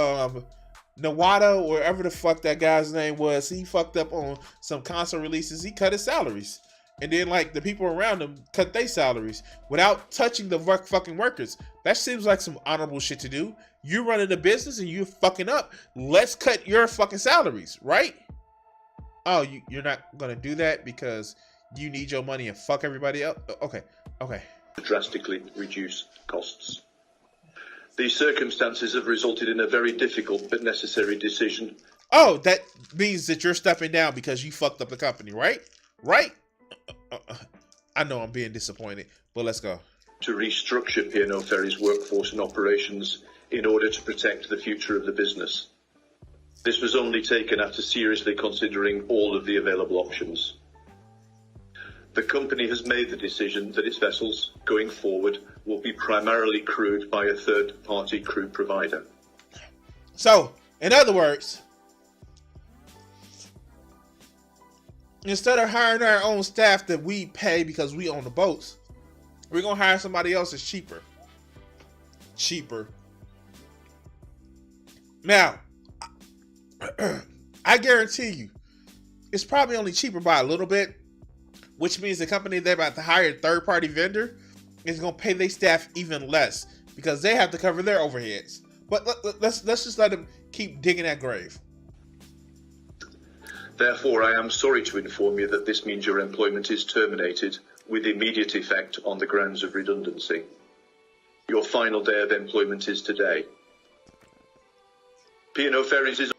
Nawada, or whatever the fuck that guy's name was, he fucked up on some console releases. He cut his salaries. And then, the people around him cut their salaries without touching the fucking workers. That seems like some honorable shit to do. You're running a business and you're fucking up. Let's cut your fucking salaries, right? Oh, you're not going to do that because you need your money and fuck everybody up? Okay. Drastically reduce costs. These circumstances have resulted in a very difficult but necessary decision. Oh, that means that you're stepping down because you fucked up the company, right? Right? I know I'm being disappointed, but let's go. To restructure P&O Ferries' workforce and operations in order to protect the future of the business. This was only taken after seriously considering all of the available options. The company has made the decision that its vessels, going forward, will be primarily crewed by a third-party crew provider. So, in other words, instead of hiring our own staff that we pay because we own the boats, we're going to hire somebody else that's cheaper. Now, I guarantee you, it's probably only cheaper by a little bit, which means the company they're about to hire, a third-party vendor, is going to pay their staff even less because they have to cover their overheads. But let's just let them keep digging that grave. Therefore, I am sorry to inform you that this means your employment is terminated with immediate effect on the grounds of redundancy. Your final day of employment is today. P&O Ferries is...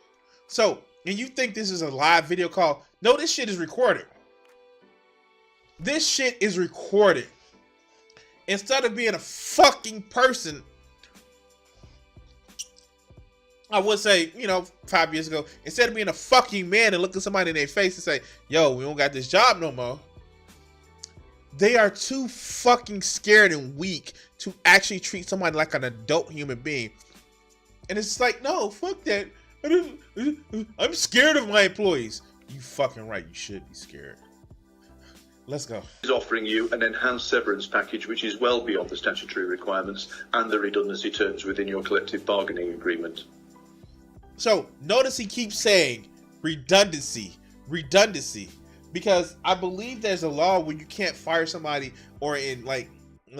So, and you think this is a live video call? No, this shit is recorded. This shit is recorded. Instead of being a fucking person, I would say, 5 years ago, instead of being a fucking man and looking somebody in their face and say, yo, we don't got this job no more. They are too fucking scared and weak to actually treat somebody like an adult human being. And it's like, no, fuck that. I'm scared of my employees. You fucking right. You should be scared. Let's go. Is offering you an enhanced severance package which is well beyond the statutory requirements and the redundancy terms within your collective bargaining agreement. So notice he keeps saying redundancy, because I believe there's a law where you can't fire somebody, or in like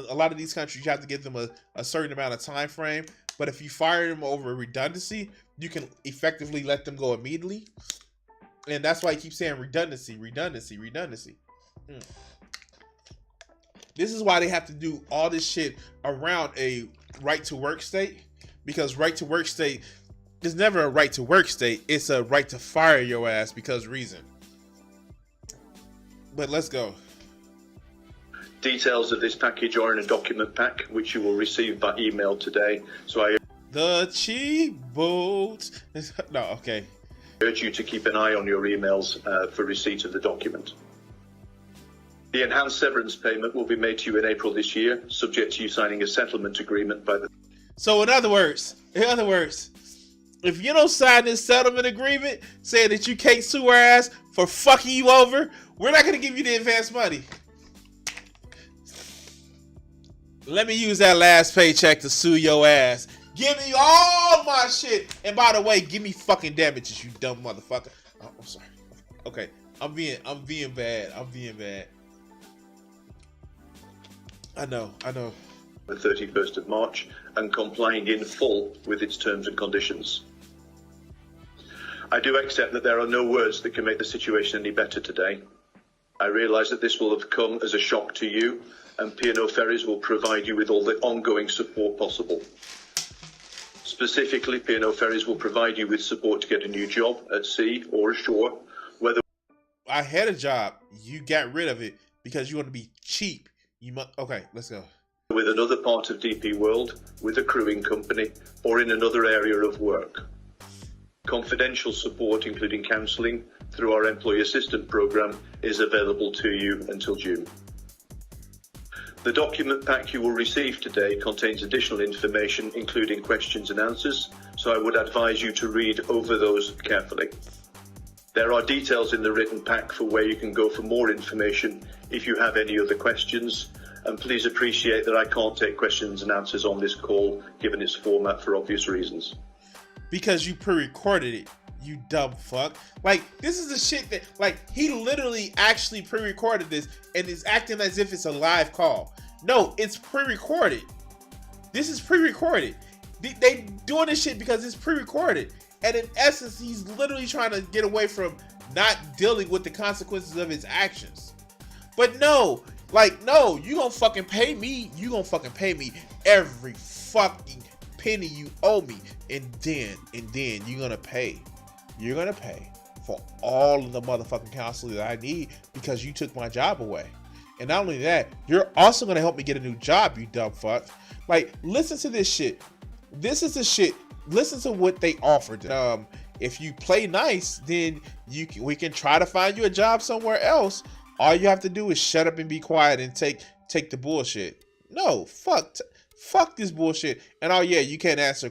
a lot of these countries, you have to give them a certain amount of time frame. But if you fire them over redundancy, you can effectively let them go immediately. And that's why he keeps saying redundancy. This is why they have to do all this shit around a right to work state, because right to work state is never a right to work state. It's a right to fire your ass because reason. But let's go. Details of this package are in a document pack which you will receive by email today. So the cheap boats. No, okay. I urge you to keep an eye on your emails for receipt of the document. The enhanced severance payment will be made to you in April this year, subject to you signing a settlement agreement by the... So in other words, if you don't sign this settlement agreement saying that you can't sue our ass for fucking you over, we're not going to give you the advance money. Let me use that last paycheck to sue your ass. Give me all my shit. And by the way, give me fucking damages, you dumb motherfucker. Oh, I'm sorry. Okay, I'm being bad. I know. The 31st of March and complying in full with its terms and conditions. I do accept that there are no words that can make the situation any better today. I realise that this will have come as a shock to you, and P&O Ferries will provide you with all the ongoing support possible. Specifically, P&O Ferries will provide you with support to get a new job at sea or ashore, whether... I had a job. You got rid of it because you want to be cheap. Okay, let's go. With another part of DP World, with a crewing company, or in another area of work. Confidential support, including counselling, through our Employee Assistance Programme, is available to you until June. The document pack you will receive today contains additional information, including questions and answers, so I would advise you to read over those carefully. There are details in the written pack for where you can go for more information if you have any other questions, and please appreciate that I can't take questions and answers on this call, given its format for obvious reasons. Because you pre-recorded it, you dumb fuck. Like, this is the shit that, like, he literally actually pre-recorded this and is acting as if it's a live call. No, it's pre-recorded. This is pre-recorded. They doing this shit because it's pre-recorded. And in essence, he's literally trying to get away from not dealing with the consequences of his actions. But no, like, no, you gonna fucking pay me. You gonna fucking pay me every fucking penny you owe me. And then you're gonna pay. You're gonna pay for all of the motherfucking counseling that I need because you took my job away. And not only that, you're also gonna help me get a new job, you dumb fuck. Like, listen to this shit. This is the shit. Listen to what they offered. If you play nice, then we can try to find you a job somewhere else. All you have to do is shut up and be quiet and take the bullshit. No, fuck this bullshit. And oh yeah, you can't ask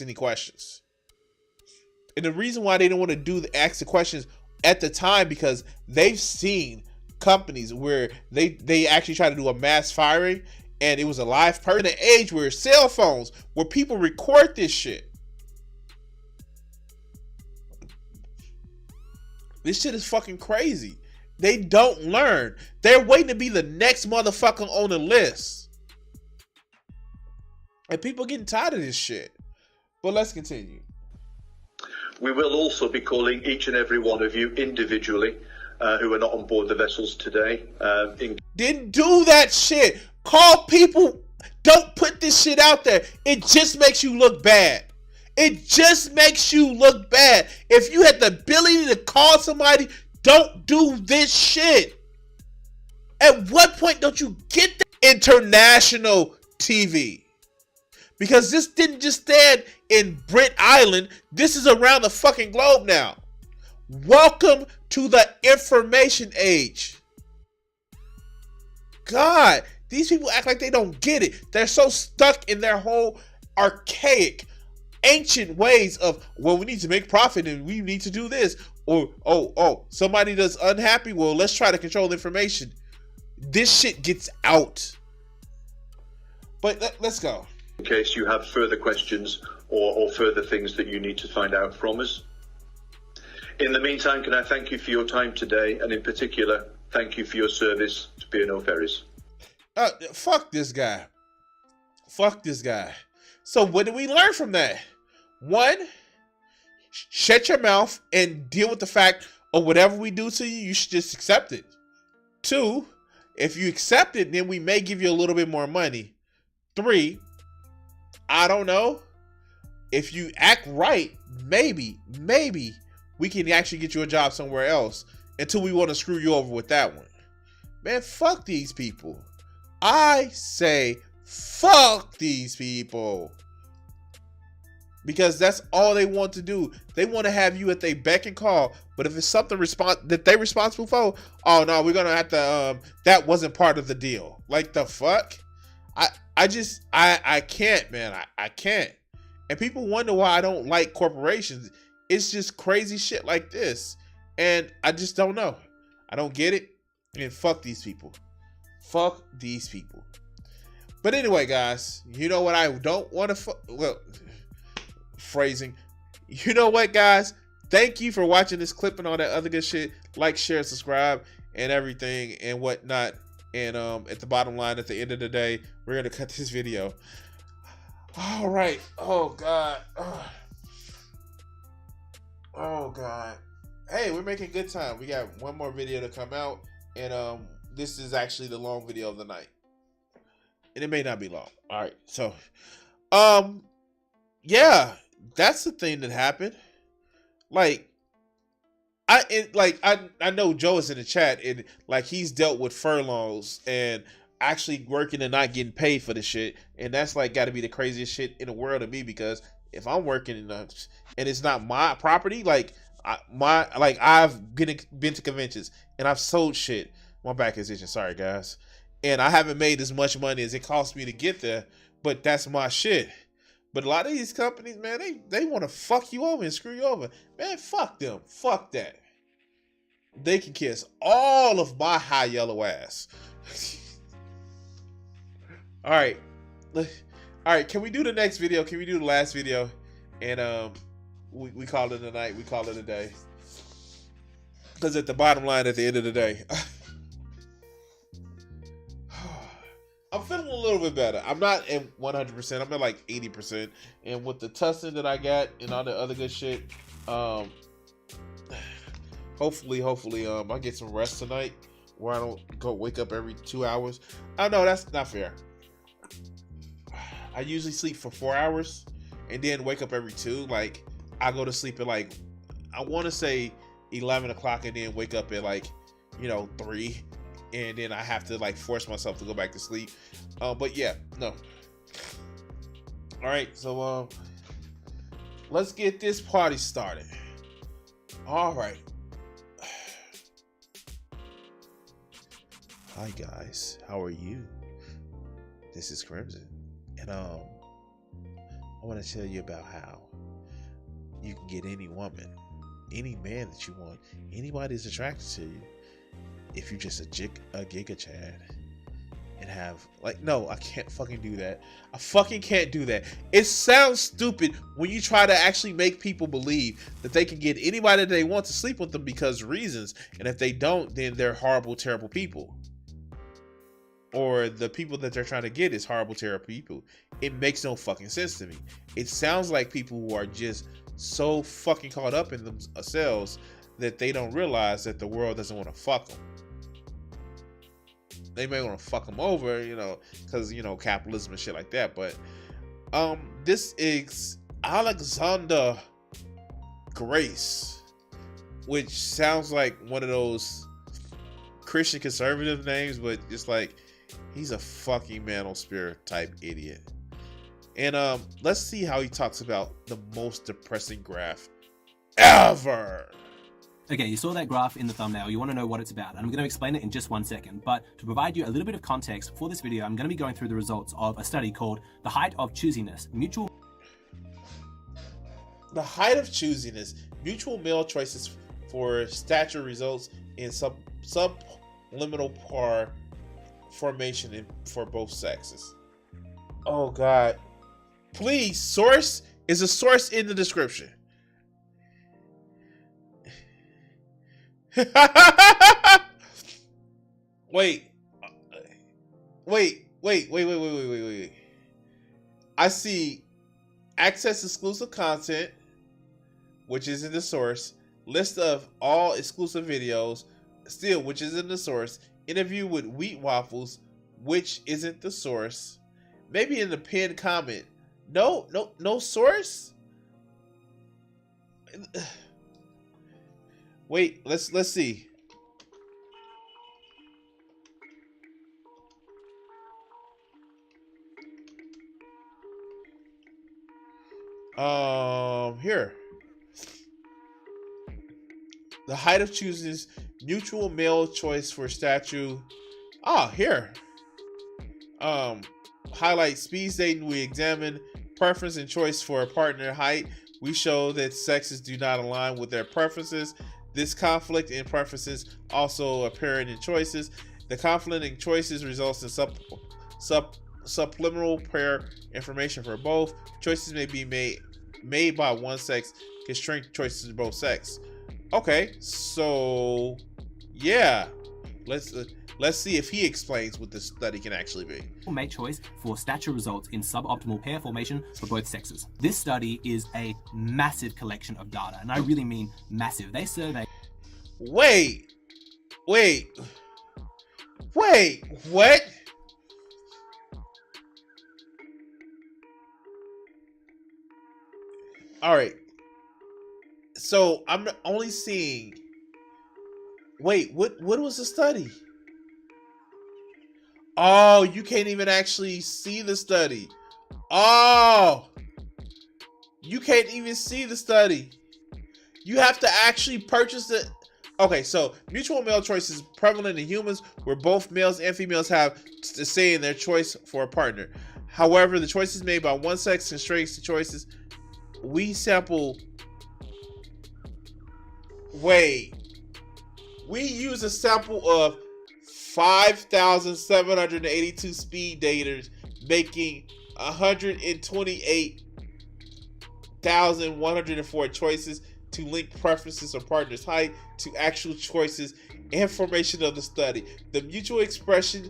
any questions. And the reason why they don't want to ask the questions at the time, because they've seen companies where they actually try to do a mass firing and it was a live person. In an age where cell phones, where people record this shit. This shit is fucking crazy. They don't learn. They're waiting to be the next motherfucker on the list. And people getting tired of this shit. But let's continue. We will also be calling each and every one of you individually who are not on board the vessels today. Didn't do that shit. Call people. Don't put this shit out there. It just makes you look bad. It just makes you look bad. If you had the ability to call somebody, don't do this shit. At what point don't you get the international TV? Because this didn't just stand in Brit Island. This is around the fucking globe now. Welcome to the information age. God, these people act like they don't get it. They're so stuck in their whole archaic ancient ways of, well, we need to make profit and we need to do this, or somebody that's unhappy, well, let's try to control information. This shit gets out. But let's go. In case you have further questions or further things that you need to find out from us. In the meantime, can I thank you for your time today, and in particular, thank you for your service to P&O Ferries. Fuck this guy. Fuck this guy. So what did we learn from that? One, shut your mouth and deal with the fact of whatever we do to you, you should just accept it. Two, if you accept it, then we may give you a little bit more money. Three, I don't know. If you act right, maybe we can actually get you a job somewhere else until we want to screw you over with that one. Man, fuck these people. I say fuck these people. Because that's all they want to do. They want to have you at their beck and call. But if it's something that they're responsible for, oh no, we're going to have to, that wasn't part of the deal. Like the fuck? I can't, man. I can't. And people wonder why I don't like corporations. It's just crazy shit like this. And I just don't know. I don't get it. And fuck these people. Fuck these people. But anyway, guys, you know what I don't want to well, phrasing. You know what, guys? Thank you for watching this clip and all that other good shit. Like, share, subscribe, and everything and whatnot. And at the bottom line, at the end of the day, we're gonna cut this video. All right. Oh God. Oh God. Hey, we're making good time. We got one more video to come out, and this is actually the long video of the night, and it may not be long. All right. So, yeah, that's the thing that happened. Like, I know Joe is in the chat, and like he's dealt with furloughs and actually working and not getting paid for the shit, and that's like got to be the craziest shit in the world to me, because if I'm working and it's not my property, like I've been to conventions and I've sold shit. My back is itching, sorry guys, and I haven't made as much money as it cost me to get there, but that's my shit. But a lot of these companies, man, they want to fuck you over and screw you over. Man, fuck them. Fuck that. They can kiss all of my high yellow ass. All right. All right, can we do the next video? Can we do the last video? And we call it a night. We call it a day. Because at the bottom line, at the end of the day, I'm feeling a little bit better. I'm not at 100%. I'm at like 80%. And with the tussin that I got and all the other good shit, hopefully, I get some rest tonight where I don't go wake up every 2 hours. I know that's not fair. I usually sleep for 4 hours and then wake up every 2. Like, I go to sleep at like, I want to say 11 o'clock and then wake up at like, 3. And then I have to like force myself to go back to sleep. But yeah, no. All right, so let's get this party started. All right. Hi guys, how are you? This is Crimson, and I want to tell you about how you can get any woman, any man that you want, anybody that's attracted to you, if you're just a giga chad, and have like, no, I can't fucking do that. I fucking can't do that. It sounds stupid when you try to actually make people believe that they can get anybody that they want to sleep with them because reasons, and if they don't, then they're horrible, terrible people. Or the people that they're trying to get is horrible, terrible people. It makes no fucking sense to me. It sounds like people who are just so fucking caught up in themselves that they don't realize that the world doesn't want to fuck them. They may want to fuck them over, because, capitalism and shit like that. But this is Alexander Grace, which sounds like one of those Christian conservative names, but just like, he's a fucking manosphere type idiot. And let's see how he talks about the most depressing graph ever. Okay, you saw that graph in the thumbnail. You want to know what it's about, and I'm going to explain it in just 1 second. But to provide you a little bit of context for this video, I'm going to be going through the results of a study called The Height of Choosiness, Mutual... The height of choosiness. Mutual male choices for stature results in subliminal par formation for both sexes. Oh God. Please, source is a source in the description. Wait. I see access exclusive content, which is in the source. List of all exclusive videos, still, which is in the source. Interview with Wheat Waffles, which isn't the source. Maybe in the pinned comment. No source. Wait, let's see. Here. The height of chooses mutual male choice for statue. Here. Highlight speed dating. We examine preference and choice for a partner. Height. We show that sexes do not align with their preferences. This conflict in preferences also apparent in choices. The conflict in choices results in subliminal pair information for both. Choices may be made by one sex, constraint choices to both sex. Okay, so yeah, let's see if he explains what this study can actually be. Mate choice for stature results in suboptimal pair formation for both sexes. This study is a massive collection of data, and I really mean massive. They survey. Wait, what? All right. So I'm only seeing. Wait, what was the study? Oh, you can't even actually see the study. Oh, you can't even see the study. You have to actually purchase it. Okay, so mutual male choice is prevalent in humans where both males and females have to say in their choice for a partner. However, the choices made by one sex constrains the choices. We sample. Wait. We use a sample of 5,782 speed daters, making 128,104 choices to link preferences of partners' height to actual choices. Information of the study. The mutual expression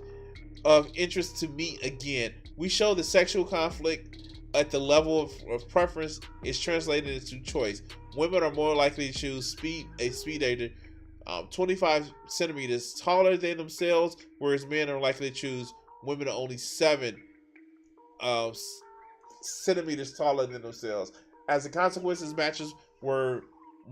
of interest to meet again. We show the sexual conflict at the level of preference is translated into choice. Women are more likely to choose a speed dater 25 centimeters taller than themselves, whereas men are likely to choose women are only 7 centimeters taller than themselves. As a consequence, matches were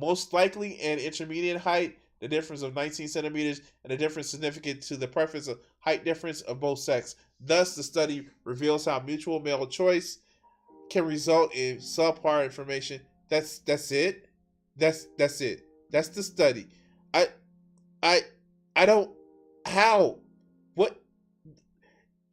most likely and intermediate height, the difference of 19 centimeters, and the difference significant to the preference of height difference of both sex. Thus, the study reveals how mutual male choice can result in subpar information. That's it. That's it. That's the study. I don't. How? What?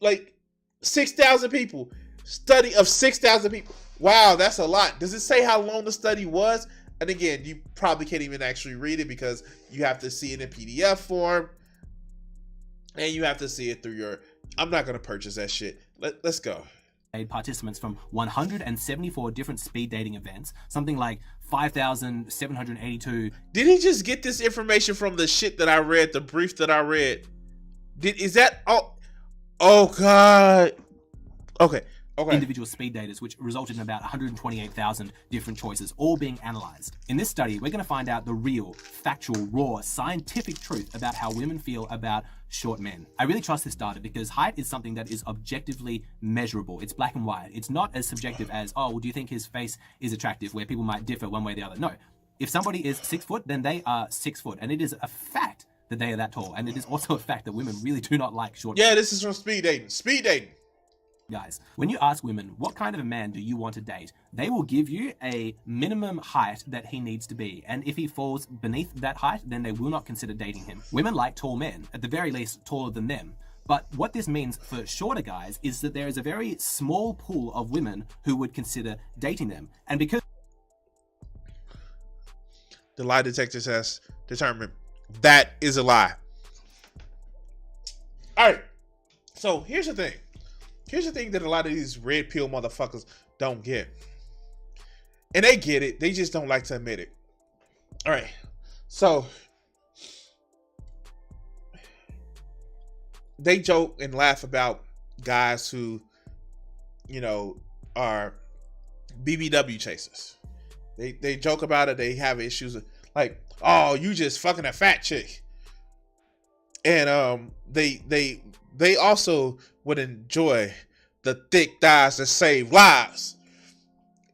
Like 6,000 people. Study of 6,000 people. Wow, that's a lot. Does it say how long the study was? And again, you probably can't even actually read it because you have to see it in PDF form, and you have to see it through your. I'm not gonna purchase that shit. Let's go. Participants from 174 different speed dating events, something like 5,782. Did he just get this information from the shit that I read, the brief that I read? Is that oh God. Okay. Individual speed daters, which resulted in about 128,000 different choices, all being analyzed. In this study, we're going to find out the real, factual, raw, scientific truth about how women feel about short men. I really trust this data because height is something that is objectively measurable. It's black and white. It's not as subjective as, oh, well, do you think his face is attractive, where people might differ one way or the other. No. If somebody is 6 foot, then they are 6 foot. And it is a fact that they are that tall. And it is also a fact that women really do not like short men. Yeah, this is from speed dating. Speed dating. Guys, when you ask women, what kind of a man do you want to date? They will give you a minimum height that he needs to be. And if he falls beneath that height, then they will not consider dating him. Women like tall men, at the very least taller than them. But what this means for shorter guys is that there is a very small pool of women who would consider dating them. And because the lie detectors has determined that is a lie. All right. So here's the thing. Here's the thing that a lot of these red pill motherfuckers don't get. And they get it. They just don't like to admit it. All right. So they joke and laugh about guys who, you know, are BBW chasers. They joke about it. They have issues like, oh, you just fucking a fat chick. And they also would enjoy the thick thighs that save lives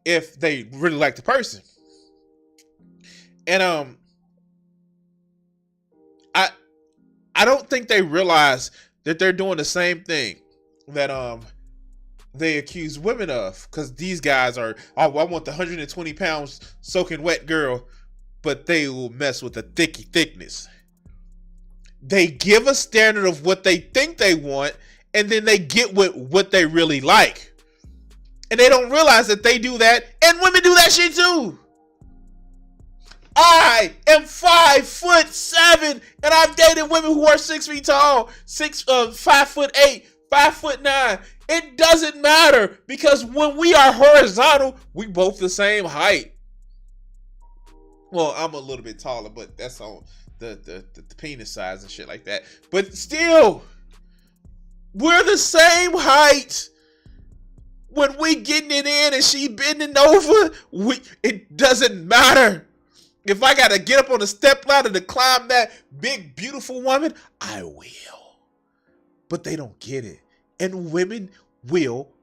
if they really like the person. And I don't think they realize that they're doing the same thing that they accuse women of, because these guys are, oh, I want the 120 pounds soaking wet girl, but they will mess with the thickness. They give a standard of what they think they want, and then they get what they really like. And they don't realize that they do that, and women do that shit too. I am 5'7", and I've dated women who are 6 feet tall, 5'8", 5'9". It doesn't matter, because when we are horizontal, we both the same height. Well, I'm a little bit taller, but that's on the penis size and shit like that. But still, we're the same height. When we getting it in and she bending over, it doesn't matter. If I gotta get up on the step ladder to climb that big, beautiful woman, I will. But they don't get it. And women will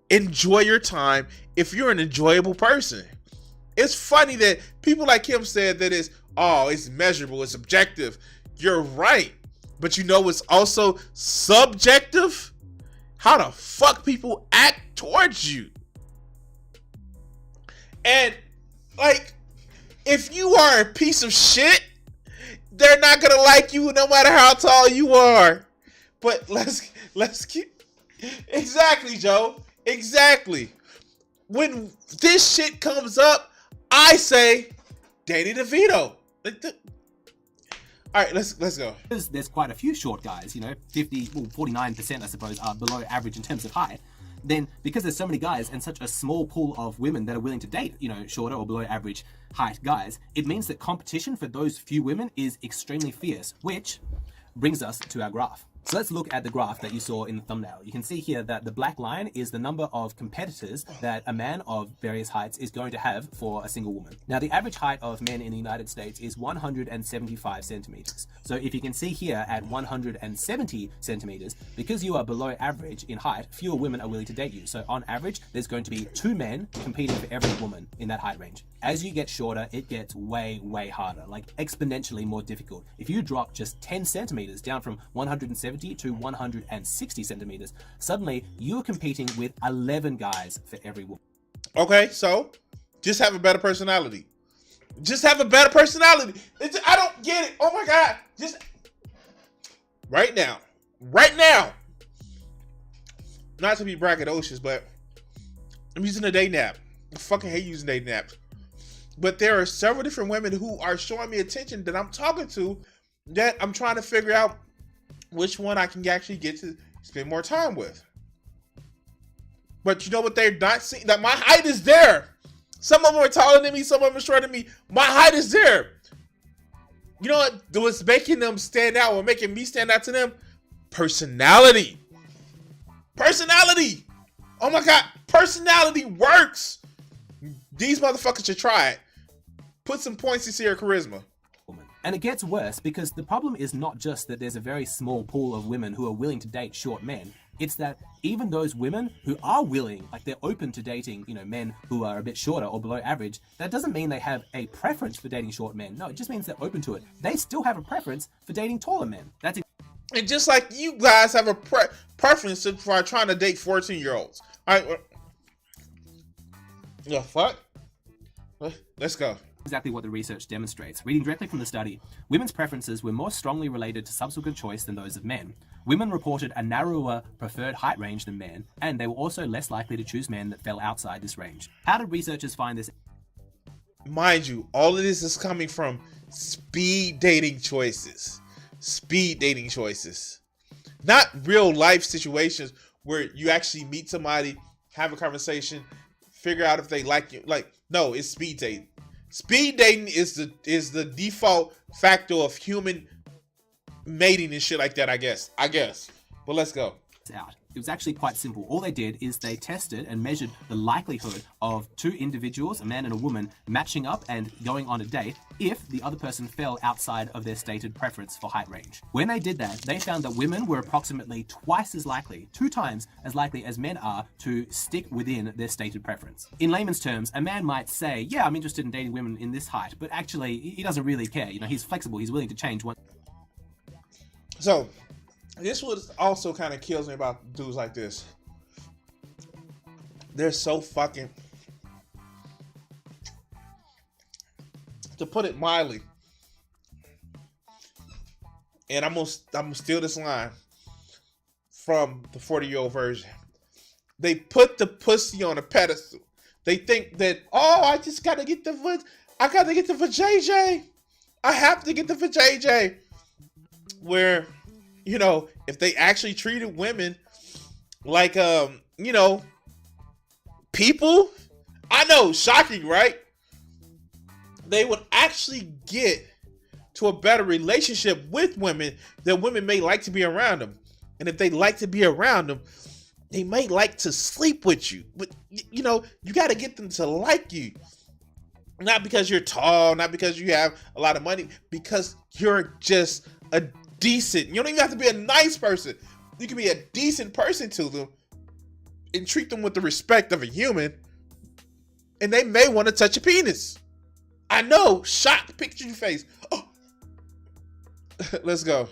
enjoy your time if you're an enjoyable person. It's funny that people like him said that it's measurable, it's objective. You're right. But you know what's also subjective? How the fuck people act towards you. And like, if you are a piece of shit, they're not gonna like you no matter how tall you are. But let's keep exactly, Joe. Exactly. When this shit comes up, I say Danny DeVito. All right, let's go. There's quite a few short guys, 49%, I suppose, are below average in terms of height. Then, because there's so many guys and such a small pool of women that are willing to date, shorter or below average height guys, it means that competition for those few women is extremely fierce, which brings us to our graph. So let's look at the graph that you saw in the thumbnail. You can see here that the black line is the number of competitors that a man of various heights is going to have for a single woman. Now, the average height of men in the United States is 175 centimeters. So if you can see here at 170 centimeters, because you are below average in height, fewer women are willing to date you. So on average, there's going to be 2 men competing for every woman in that height range. As you get shorter, it gets way, way harder, like exponentially more difficult. If you drop just 10 centimeters down from 170 to 160 centimeters, suddenly you're competing with 11 guys for every woman. Okay, so just have a better personality. Just have a better personality. I don't get it. Oh my God. Just right now. Not to be braggadocious, but I'm using a dating app. I fucking hate using dating apps. But there are several different women who are showing me attention that I'm talking to, that I'm trying to figure out which one I can actually get to spend more time with. But you know what they're not seeing? That my height is there. Some of them are taller than me, some of them are shorter than me. My height is there. You know what's making them stand out, or making me stand out to them? Personality. Personality. Oh my God. Personality works. These motherfuckers should try it. Put some points into your charisma. And it gets worse, because the problem is not just that there's a very small pool of women who are willing to date short men. It's that even those women who are willing, like they're open to dating, men who are a bit shorter or below average, that doesn't mean they have a preference for dating short men. No, it just means they're open to it. They still have a preference for dating taller men. And just like you guys have a preference for trying to date 14-year-olds. All right. The fuck? Let's go. Exactly what the research demonstrates. Reading directly from the study, women's preferences were more strongly related to subsequent choice than those of men. Women reported a narrower preferred height range than men, and they were also less likely to choose men that fell outside this range. How did researchers find this? mind you, all of this is coming from speed dating choices. Speed dating choices. Not real life situations where you actually meet somebody, have a conversation, figure out if they like you. Like, no, it's speed dating. Speed dating is the default factor of human mating and shit like that, I guess. But let's go. Out. It was actually quite simple. All they did is they tested and measured the likelihood of two individuals, a man and a woman, matching up and going on a date if the other person fell outside of their stated preference for height range. When they did that, they found that women were approximately twice as likely, 2 times as likely as men are to stick within their stated preference. In layman's terms, a man might say, yeah, I'm interested in dating women in this height, but actually he doesn't really care. You know, he's flexible, he's willing to change one. So, this what also kind of kills me about dudes like this. They're so fucking, to put it mildly, and I'm gonna steal this line from the 40-year-old version. They put the pussy on a pedestal. They think that, oh, I just gotta get the foot. I gotta get the for JJ. I have to get the for JJ. Where, you know, if they actually treated women like, you know, people, I know, shocking, right? They would actually get to a better relationship with women that women may like to be around them. And if they like to be around them, they may like to sleep with you. But, you know, you got to get them to like you. Not because you're tall, not because you have a lot of money, because you're just a decent. You don't even have to be a nice person. You can be a decent person to them and treat them with the respect of a human. And they may want to touch your penis. I know. Shocked. Picture your face. Oh. Let's go.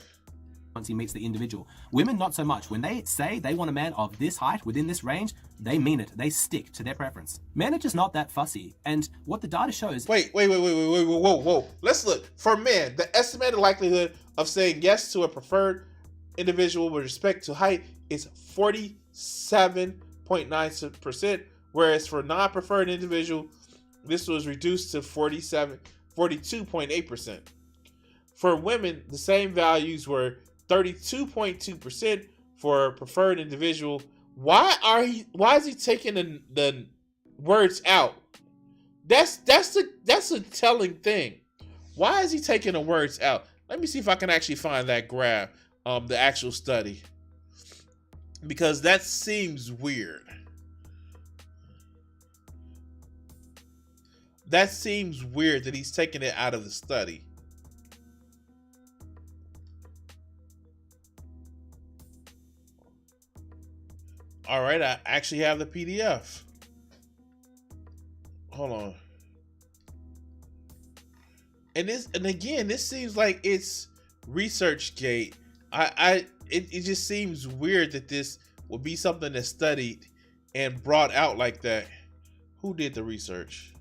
Once he meets the individual. Women, not so much. When they say they want a man of this height within this range, they mean it. They stick to their preference. Men are just not that fussy. And what the data shows... Wait, whoa. Let's look. For men, the estimated likelihood of saying yes to a preferred individual with respect to height is 47.9%, whereas for non-preferred individual, this was reduced to 42.8%. For women, the same values were 32.2% for a preferred individual. Why is he taking the words out? That's a telling thing. Why is he taking the words out? Let me see if I can actually find that graph, the actual study, because that seems weird. That seems weird that he's taking it out of the study. All right, I actually have the PDF. Hold on. And again, this seems like it's ResearchGate. It just seems weird that this would be something that's studied and brought out like that. Who did the research?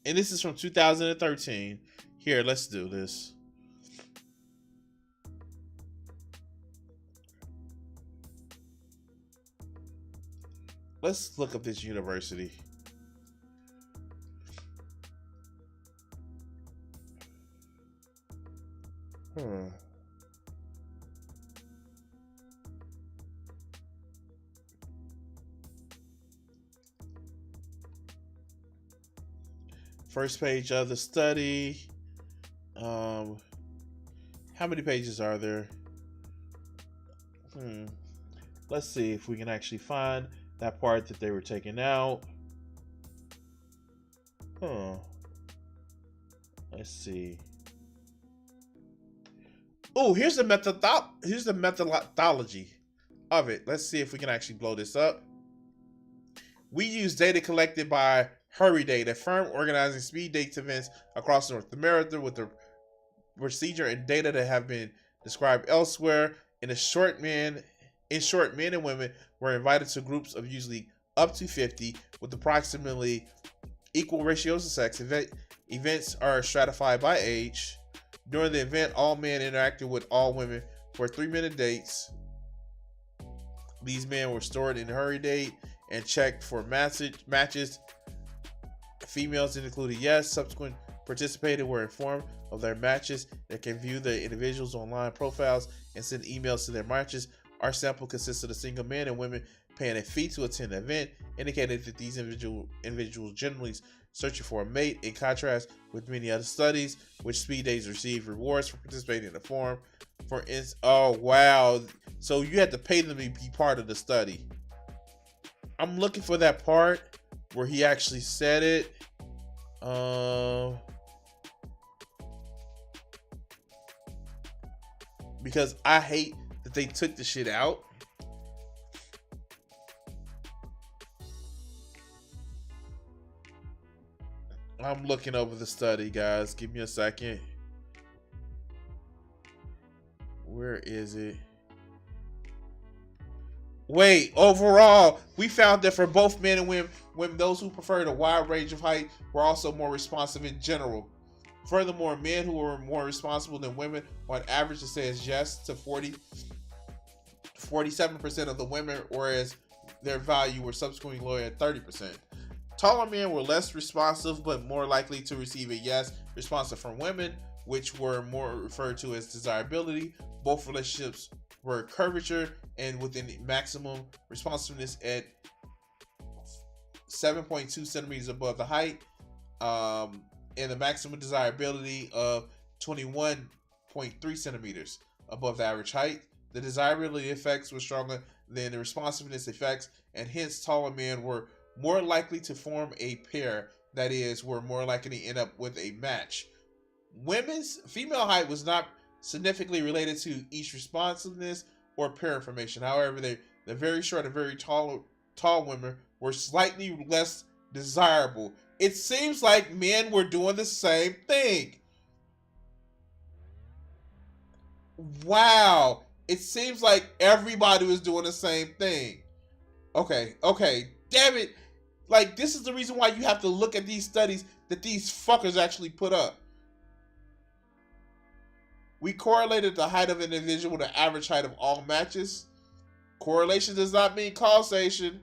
And this is from 2013. Here, let's do this. Let's look up this university. First page of the study. How many pages are there? Let's see if we can actually find that part that they were taking out. Let's see. Oh, here's the methodology of it. Let's see if we can actually blow this up. We use data collected by Hurry Date, a firm organizing speed dates events across North America, with the procedure and data that have been described elsewhere. In short, men and women were invited to groups of usually up to 50 with approximately equal ratios of sex. Events are stratified by age. During the event, all men interacted with all women for 3-minute dates. These men were stored in Hurry Date and checked for matches. Females included yes. Subsequent participated were informed of their matches. They can view the individuals' online profiles and send emails to their matches. Our sample consisted of single men and women paying a fee to attend the event, indicated that these individuals generally searching for a mate, in contrast with many other studies, which speed dates receive rewards for participating in the forum. For instance, oh wow, so you had to pay them to be part of the study. I'm looking for that part where he actually said it. Because I hate that they took the shit out. I'm looking over the study, guys. Give me a second. Where is it? Wait, overall, we found that for both men and women, those who preferred a wide range of height were also more responsive in general. Furthermore, men who were more responsible than women, on average, it says yes to 47% of the women, whereas their value were subsequently lower at 30%. Taller men were less responsive, but more likely to receive a yes responsive from women, which were more referred to as desirability. Both relationships were curvature and within maximum responsiveness at 7.2 centimeters above the height, and the maximum desirability of 21.3 centimeters above the average height. The desirability effects were stronger than the responsiveness effects, and hence taller men were more likely to form a pair, that is, were more likely to end up with a match. Women's female height was not significantly related to each responsiveness or pair information. However, the very short and very tall women were slightly less desirable. It seems like men were doing the same thing. Wow. It seems like everybody was doing the same thing. Okay. Damn it. Like, this is the reason why you have to look at these studies that these fuckers actually put up. We correlated the height of an individual with the average height of all matches. Correlation does not mean causation.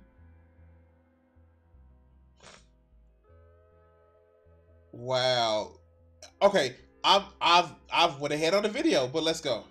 Wow. Okay, I've went ahead on the video, but let's go.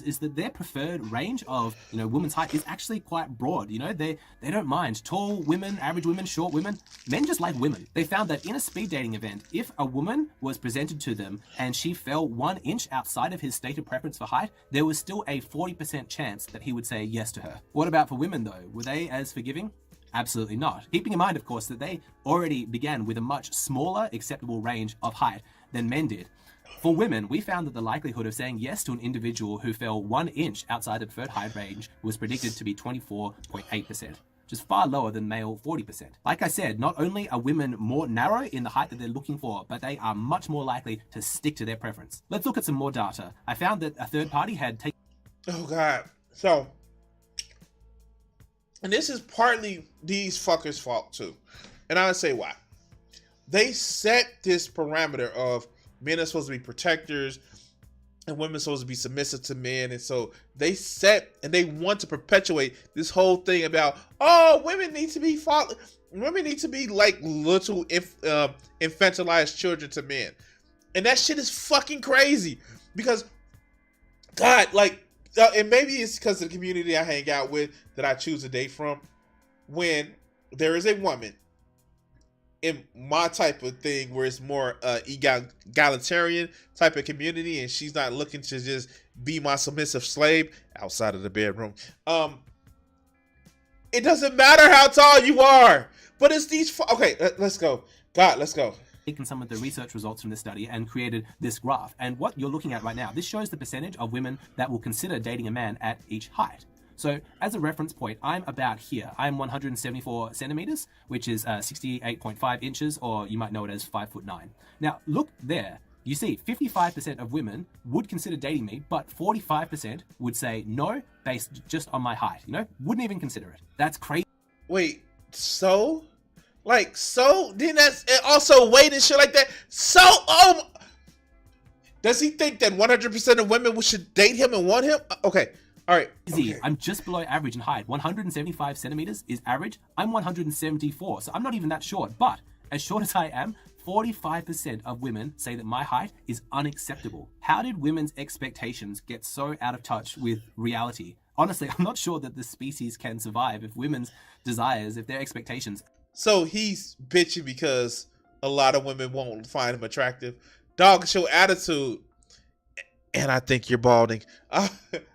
Is that their preferred range of women's height is actually quite broad. They don't mind tall women, average women, short women. Men just like women. They found that in a speed dating event, if a woman was presented to them and she fell 1 inch outside of his stated preference for height, there was still a 40% chance that he would say yes to her. What about for women though? Were they as forgiving? Absolutely not. Keeping in mind, of course, that they already began with a much smaller acceptable range of height than men did. For women, we found that the likelihood of saying yes to an individual who fell 1 inch outside the preferred height range was predicted to be 24.8%, which is far lower than male 40%. Like I said, not only are women more narrow in the height that they're looking for, but they are much more likely to stick to their preference. Let's look at some more data. I found that a third party had taken... Oh God. So, and this is partly these fuckers' fault too. And I would say why. They set this parameter of men are supposed to be protectors and women are supposed to be submissive to men. And so they set and they want to perpetuate this whole thing about, oh, women need to be like little infantilized children to men. And that shit is fucking crazy because God, like, and maybe it's because of the community I hang out with that I choose to date from. When there is a woman in my type of thing where it's more egalitarian type of community and she's not looking to just be my submissive slave outside of the bedroom, it doesn't matter how tall you are, but it's these okay, let's go. God, let's go. Taken some of the research results from this study and created this graph. And what you're looking at right now, this shows the percentage of women that will consider dating a man at each height. So as a reference point, I'm about here. I'm 174 centimeters, which is 68.5 inches, or you might know it as 5'9". Now look there. You see 55% of women would consider dating me, but 45% would say no based just on my height. Wouldn't even consider it. That's crazy. Wait, so? Like, so? Then that's also weight and shit like that? So, does he think that 100% of women should date him and want him? Okay, All right. Easy. Okay. I'm just below average in height. 175 centimeters is average. I'm 174, so I'm not even that short. But as short as I am, 45% of women say that my height is unacceptable. How did women's expectations get so out of touch with reality? Honestly, I'm not sure that the species can survive if women's desires, if their expectations. So he's bitching because a lot of women won't find him attractive. Dog, show attitude. And I think you're balding.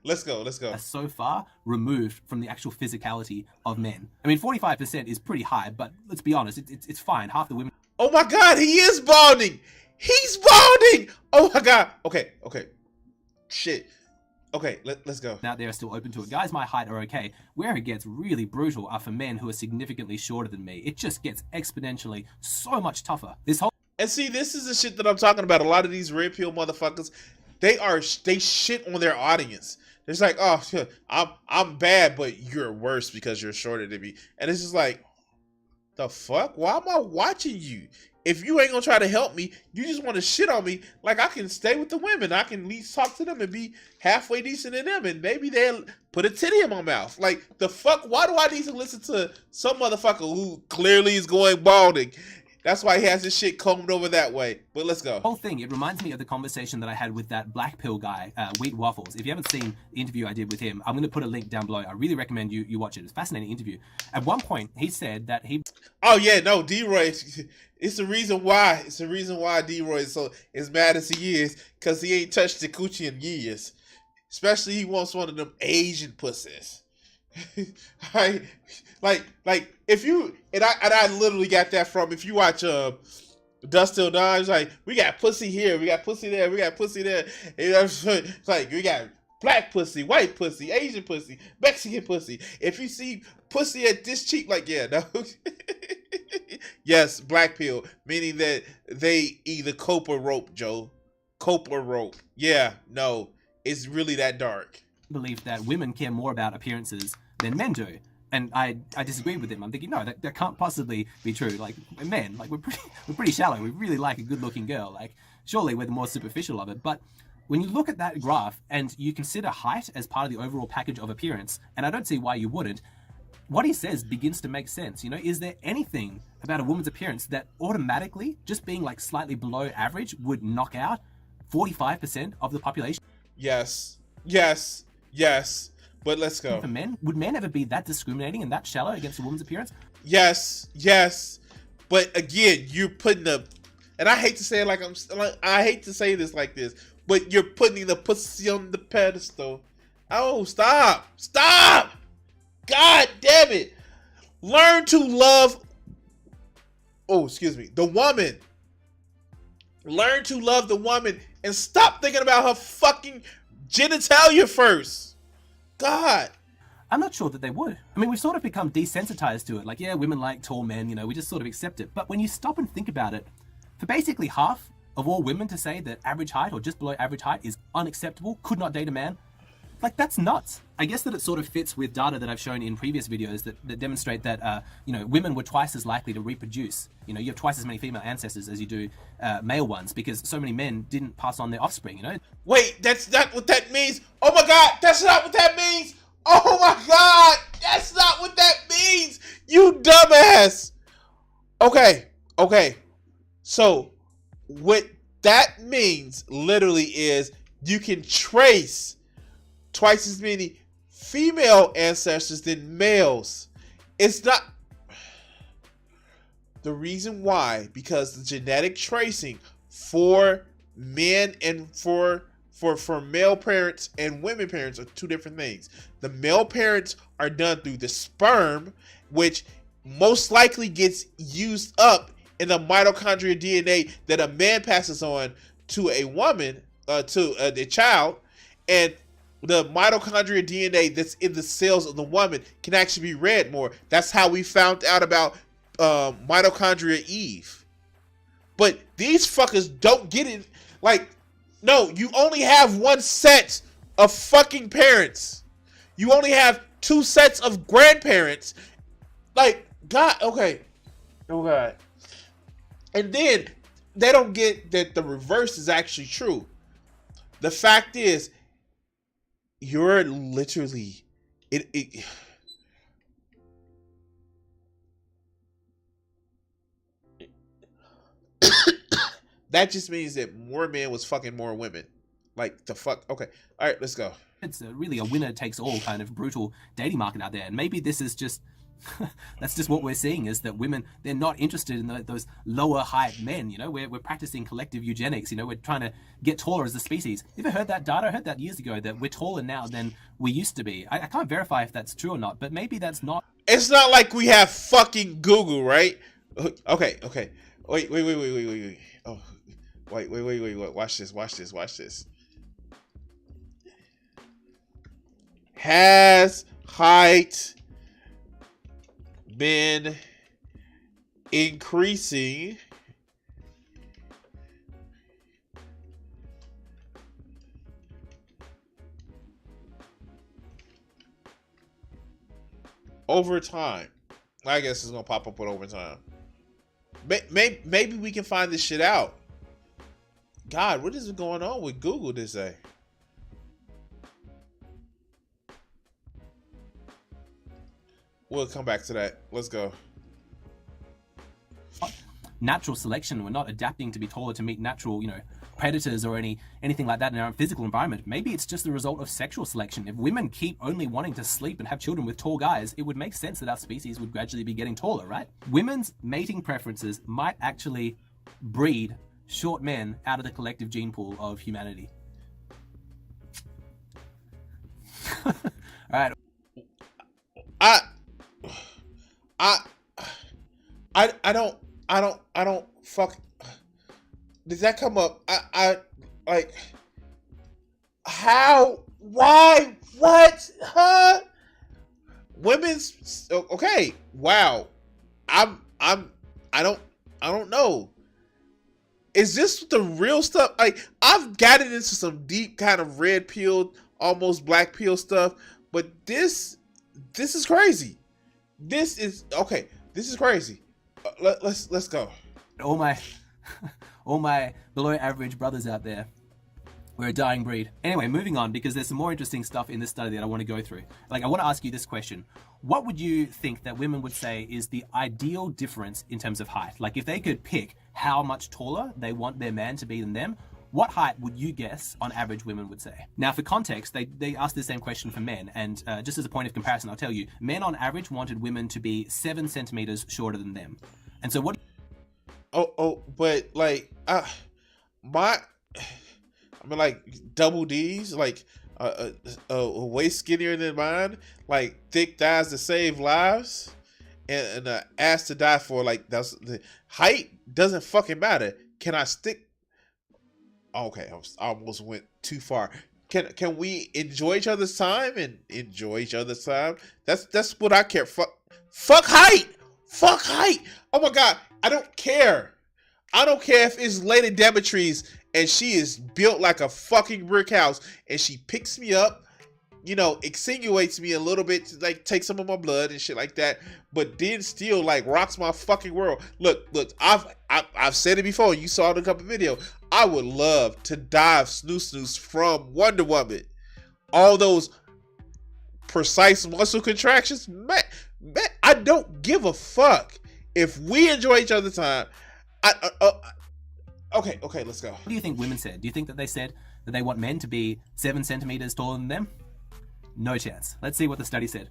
Let's go. Are so far removed from the actual physicality of men. I mean, 45% is pretty high, but let's be honest, it's fine. Half the women. Oh my God, he is balding. He's balding. Oh my God. Okay. Shit. Okay, let's go. Out there are still open to it. Guys my height are okay. Where it gets really brutal are for men who are significantly shorter than me. It just gets exponentially so much tougher. And see, this is the shit that I'm talking about. A lot of these red pill motherfuckers, they shit on their audience. It's like, oh, I'm bad, but you're worse because you're shorter than me. And it's just like, the fuck? Why am I watching you? If you ain't gonna try to help me, you just want to shit on me. Like, I can stay with the women. I can at least talk to them and be halfway decent to them. And maybe they'll put a titty in my mouth. Like, the fuck? Why do I need to listen to some motherfucker who clearly is going balding? That's why he has his shit combed over that way. But let's go. Whole thing, it reminds me of the conversation that I had with that black pill guy, Wheat Waffles. If you haven't seen the interview I did with him, I'm going to put a link down below. I really recommend you watch it. It's a fascinating interview. At one point, he said that he... Oh, yeah, no, D-Roy, it's the reason why. It's the reason why D-Roy is so as mad as he is, because he ain't touched the coochie in years. Especially he wants one of them Asian pussies. like if you and I literally got that from, if you watch Dust Till Dawn, it's like, we got pussy here, we got pussy there, we got pussy there. You know, it's like, we got black pussy, white pussy, Asian pussy, Mexican pussy. If you see pussy at this cheap, like, yeah, no. Yes, black pill, meaning that they either cope or rope, Joe. Cope or rope. Yeah, no, it's really that dark. Believe that women care more about appearances than men do. And I disagree with him. I'm thinking, no, that can't possibly be true. Like, men, like, we're pretty shallow. We really like a good-looking girl. Like, surely we're the more superficial of it. But when you look at that graph and you consider height as part of the overall package of appearance, and I don't see why you wouldn't, what he says begins to make sense. You know, is there anything about a woman's appearance that automatically, just being like slightly below average, would knock out 45% of the population? Yes. But let's go. For men, would men ever be that discriminating and that shallow against a woman's appearance? Yes. But again, you're putting and I hate to say it I hate to say this like this, but you're putting the pussy on the pedestal. Oh, stop! God damn it! Learn to love. Oh, excuse me, the woman. Learn to love the woman and stop thinking about her fucking genitalia first. God. I'm not sure that they would. I mean, we've sort of become desensitized to it. Like, yeah, women like tall men, you know, we just sort of accept it. But when you stop and think about it, for basically half of all women to say that average height or just below average height is unacceptable, could not date a man, like, that's nuts. I guess that it sort of fits with data that I've shown in previous videos that demonstrate that, you know, women were twice as likely to reproduce. You know, you have twice as many female ancestors as you do male ones, because so many men didn't pass on their offspring, you know? Wait, that's not what that means. Oh my God, that's not what that means. Oh my God, that's not what that means. You dumbass. Okay. So what that means literally is you can trace twice as many female ancestors than males. It's not the reason why, because the genetic tracing for men and for male parents and women parents are two different things. The male parents are done through the sperm, which most likely gets used up in the mitochondrial DNA that a man passes on to a woman, to a child, and the mitochondrial DNA that's in the cells of the woman can actually be read more. That's how we found out about mitochondria Eve. But these fuckers don't get it. Like, no, you only have one set of fucking parents. You only have two sets of grandparents. Like, God, okay. Oh, God. And then they don't get that the reverse is actually true. The fact is, you're literally it that just means that more men was fucking more women. Like, the fuck? Okay. All right, let's go. It's really a winner-takes-all kind of brutal dating market out there. And maybe this is just... that's just what we're seeing, is that women, they're not interested in those lower height men. You know, we're practicing collective eugenics. You know, we're trying to get taller as a species. You ever heard that data? I heard that years ago, that we're taller now than we used to be. I can't verify if that's true or not, but maybe that's not. It's not like we have fucking Google, right? Okay. Wait. Oh, wait. Watch this. Has height been increasing over time? I guess it's gonna pop up with over time. Maybe we can find this shit out. God, what is going on with Google this day? We'll come back to that. Let's go. Natural selection. We're not adapting to be taller to meet natural, predators or anything like that in our physical environment. Maybe it's just the result of sexual selection. If women keep only wanting to sleep and have children with tall guys, it would make sense that our species would gradually be getting taller, right? Women's mating preferences might actually breed short men out of the collective gene pool of humanity. All right. I don't fuck. Does that come up? I like, how, why, what, huh? Women's, okay, wow. I don't know. Is this the real stuff? Like, I've gotten into some deep kind of red pill, almost black pill stuff, but this is crazy. This is crazy. Let's go. All my below average brothers out there, we're a dying breed. Anyway, moving on, because there's some more interesting stuff in this study that I want to go through. Like, I want to ask you this question. What would you think that women would say is the ideal difference in terms of height? Like, if they could pick how much taller they want their man to be than them, what height would you guess on average women would say? Now, for context, they asked the same question for men, and just as a point of comparison, I'll tell you, men on average wanted women to be 7 centimeters shorter than them. And so what... But like, like double D's, like way skinnier than mine, like thick thighs to save lives, and an ass to die for. Like, that's the height doesn't fucking matter. Can I stick? Okay, I almost went too far. Can we enjoy each other's time and enjoy each other's time? That's what I care. Fuck height. Fuck height. Oh my God, I don't care. I don't care if it's Lady Demetrius and she is built like a fucking brick house and she picks me up, insinuates me a little bit to like take some of my blood and shit like that, but then still like rocks my fucking world. Look, I've said it before. You saw it in a couple video. I would love to dive snooze from Wonder Woman. All those precise muscle contractions, man, I don't give a fuck. If we enjoy each other's time, okay, let's go. What do you think women said? Do you think that they said that they want men to be 7 centimeters taller than them? No chance. Let's see what the study said.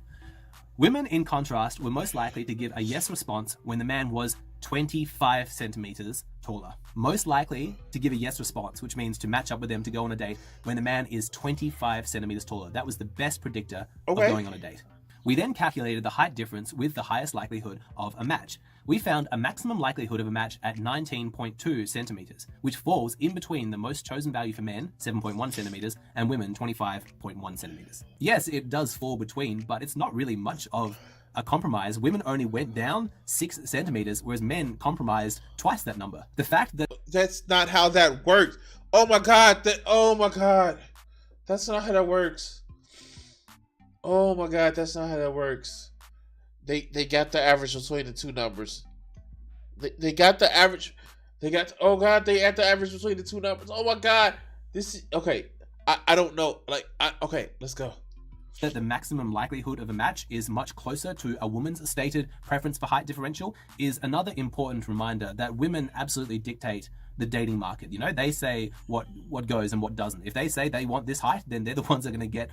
Women, in contrast, were most likely to give a yes response when the man was 25 centimeters taller. Most likely to give a yes response, which means to match up with them to go on a date when the man is 25 centimeters taller. That was the best predictor of going on a date. We then calculated the height difference with the highest likelihood of a match. We found a maximum likelihood of a match at 19.2 centimeters, which falls in between the most chosen value for men, 7.1 centimeters, and women, 25.1 centimeters. Yes, it does fall between, but it's not really much of a compromise. Women only went down 6 centimeters, whereas men compromised twice that number. The fact that... That's not how that works. Oh my God. That's not how that works. Oh my God, that's not how that works. They got the average between the two numbers. They got the average. They got the average between the two numbers. Oh my God. This is okay. I don't know. Like, okay, let's go. That the maximum likelihood of a match is much closer to a woman's stated preference for height differential is another important reminder that women absolutely dictate the dating market. You know, they say what goes and what doesn't. If they say they want this height, then they're the ones that are going to get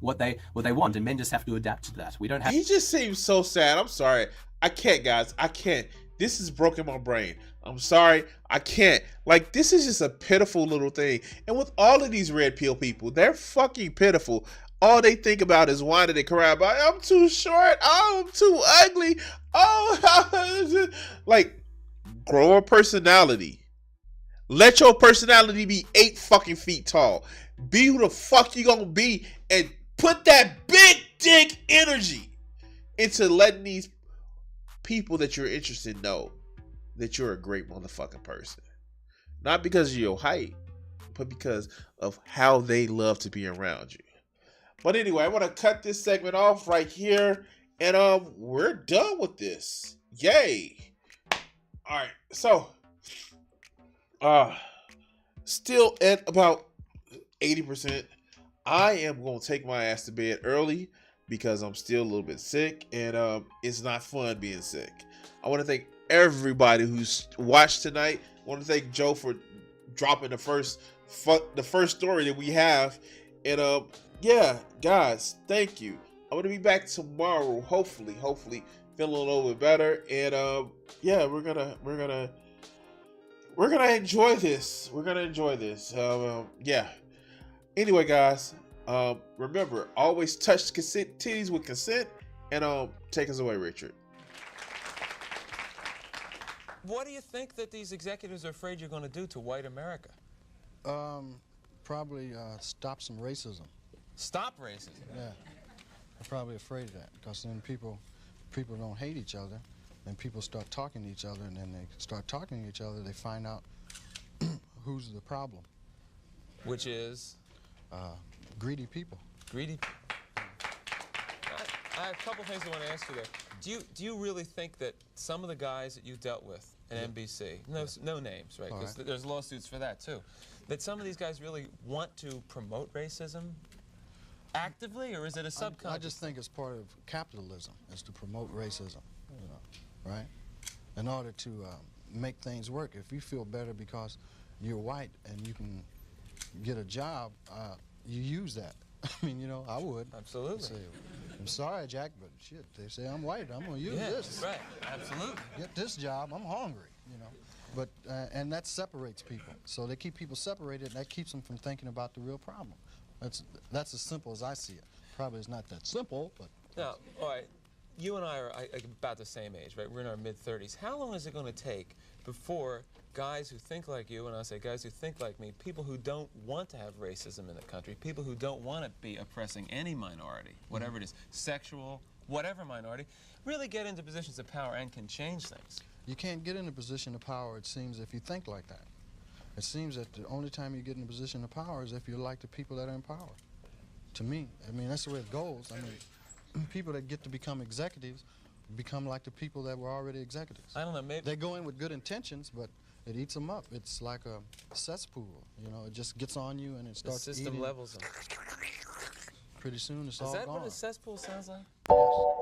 what they want, and men just have to adapt to that. We don't have. He just seems so sad. I'm sorry. I can't, guys. I can't. This has broken my brain. I'm sorry. I can't. Like, this is just a pitiful little thing. And with all of these red pill people, they're fucking pitiful. All they think about is whining and crying about, I'm too short. Oh, I'm too ugly. Oh, like, grow a personality. Let your personality be 8 fucking feet tall. Be who the fuck you gonna be and put that big dick energy into letting these people that you're interested in know that you're a great motherfucking person. Not because of your height, but because of how they love to be around you. But anyway, I want to cut this segment off right here, and we're done with this. Yay! All right, so still at about 80%. I am gonna take my ass to bed early because I'm still a little bit sick, and it's not fun being sick. I want to thank everybody who's watched tonight. I want to thank Joe for dropping the first story that we have, and yeah, guys, thank you. I'm gonna be back tomorrow, hopefully feeling a little bit better, and yeah, we're gonna enjoy this. Yeah. Anyway, guys, remember, always touch titties with consent, and take us away, Richard. What do you think that these executives are afraid you're going to do to white America? Probably stop some racism. Stop racism? Yeah, they're probably afraid of that, because then people don't hate each other, and people start talking to each other, and then they start talking to each other, they find out who's the problem. Which is? Greedy people. Greedy. I have a couple things I want to ask you there. Do you really think that some of the guys that you dealt with at NBC, no names, right? Because there's lawsuits for that too, that some of these guys really want to promote racism actively, or is it a subconscious? I just think it's part of capitalism, is to promote racism, you know, right? In order to make things work. If you feel better because you're white and you can get a job, you use that. I mean, you know, I would. Absolutely. Say, I'm sorry, Jack, but shit, they say I'm white. I'm going to use this. Right, absolutely. Get this job. I'm hungry, you know. But, and that separates people. So they keep people separated, and that keeps them from thinking about the real problem. That's as simple as I see it. Probably it's not that simple, but... Now, all right, you and I are about the same age, right? We're in our mid-30s. How long is it going to take before guys who think like you, and I say guys who think like me, people who don't want to have racism in the country, people who don't want to be oppressing any minority, whatever it is, sexual, whatever minority, really get into positions of power and can change things? You can't get in a position of power, it seems, if you think like that. It seems that the only time you get in a position of power is if you're like the people that are in power. To me, I mean, that's the way it goes. I mean, people that get to become executives become like the people that were already executives. I don't know, maybe... They go in with good intentions, but it eats them up. It's like a cesspool, you know, it just gets on you and it starts eating. The system levels them. Pretty soon it's all gone. Is that what a cesspool sounds like? Yes.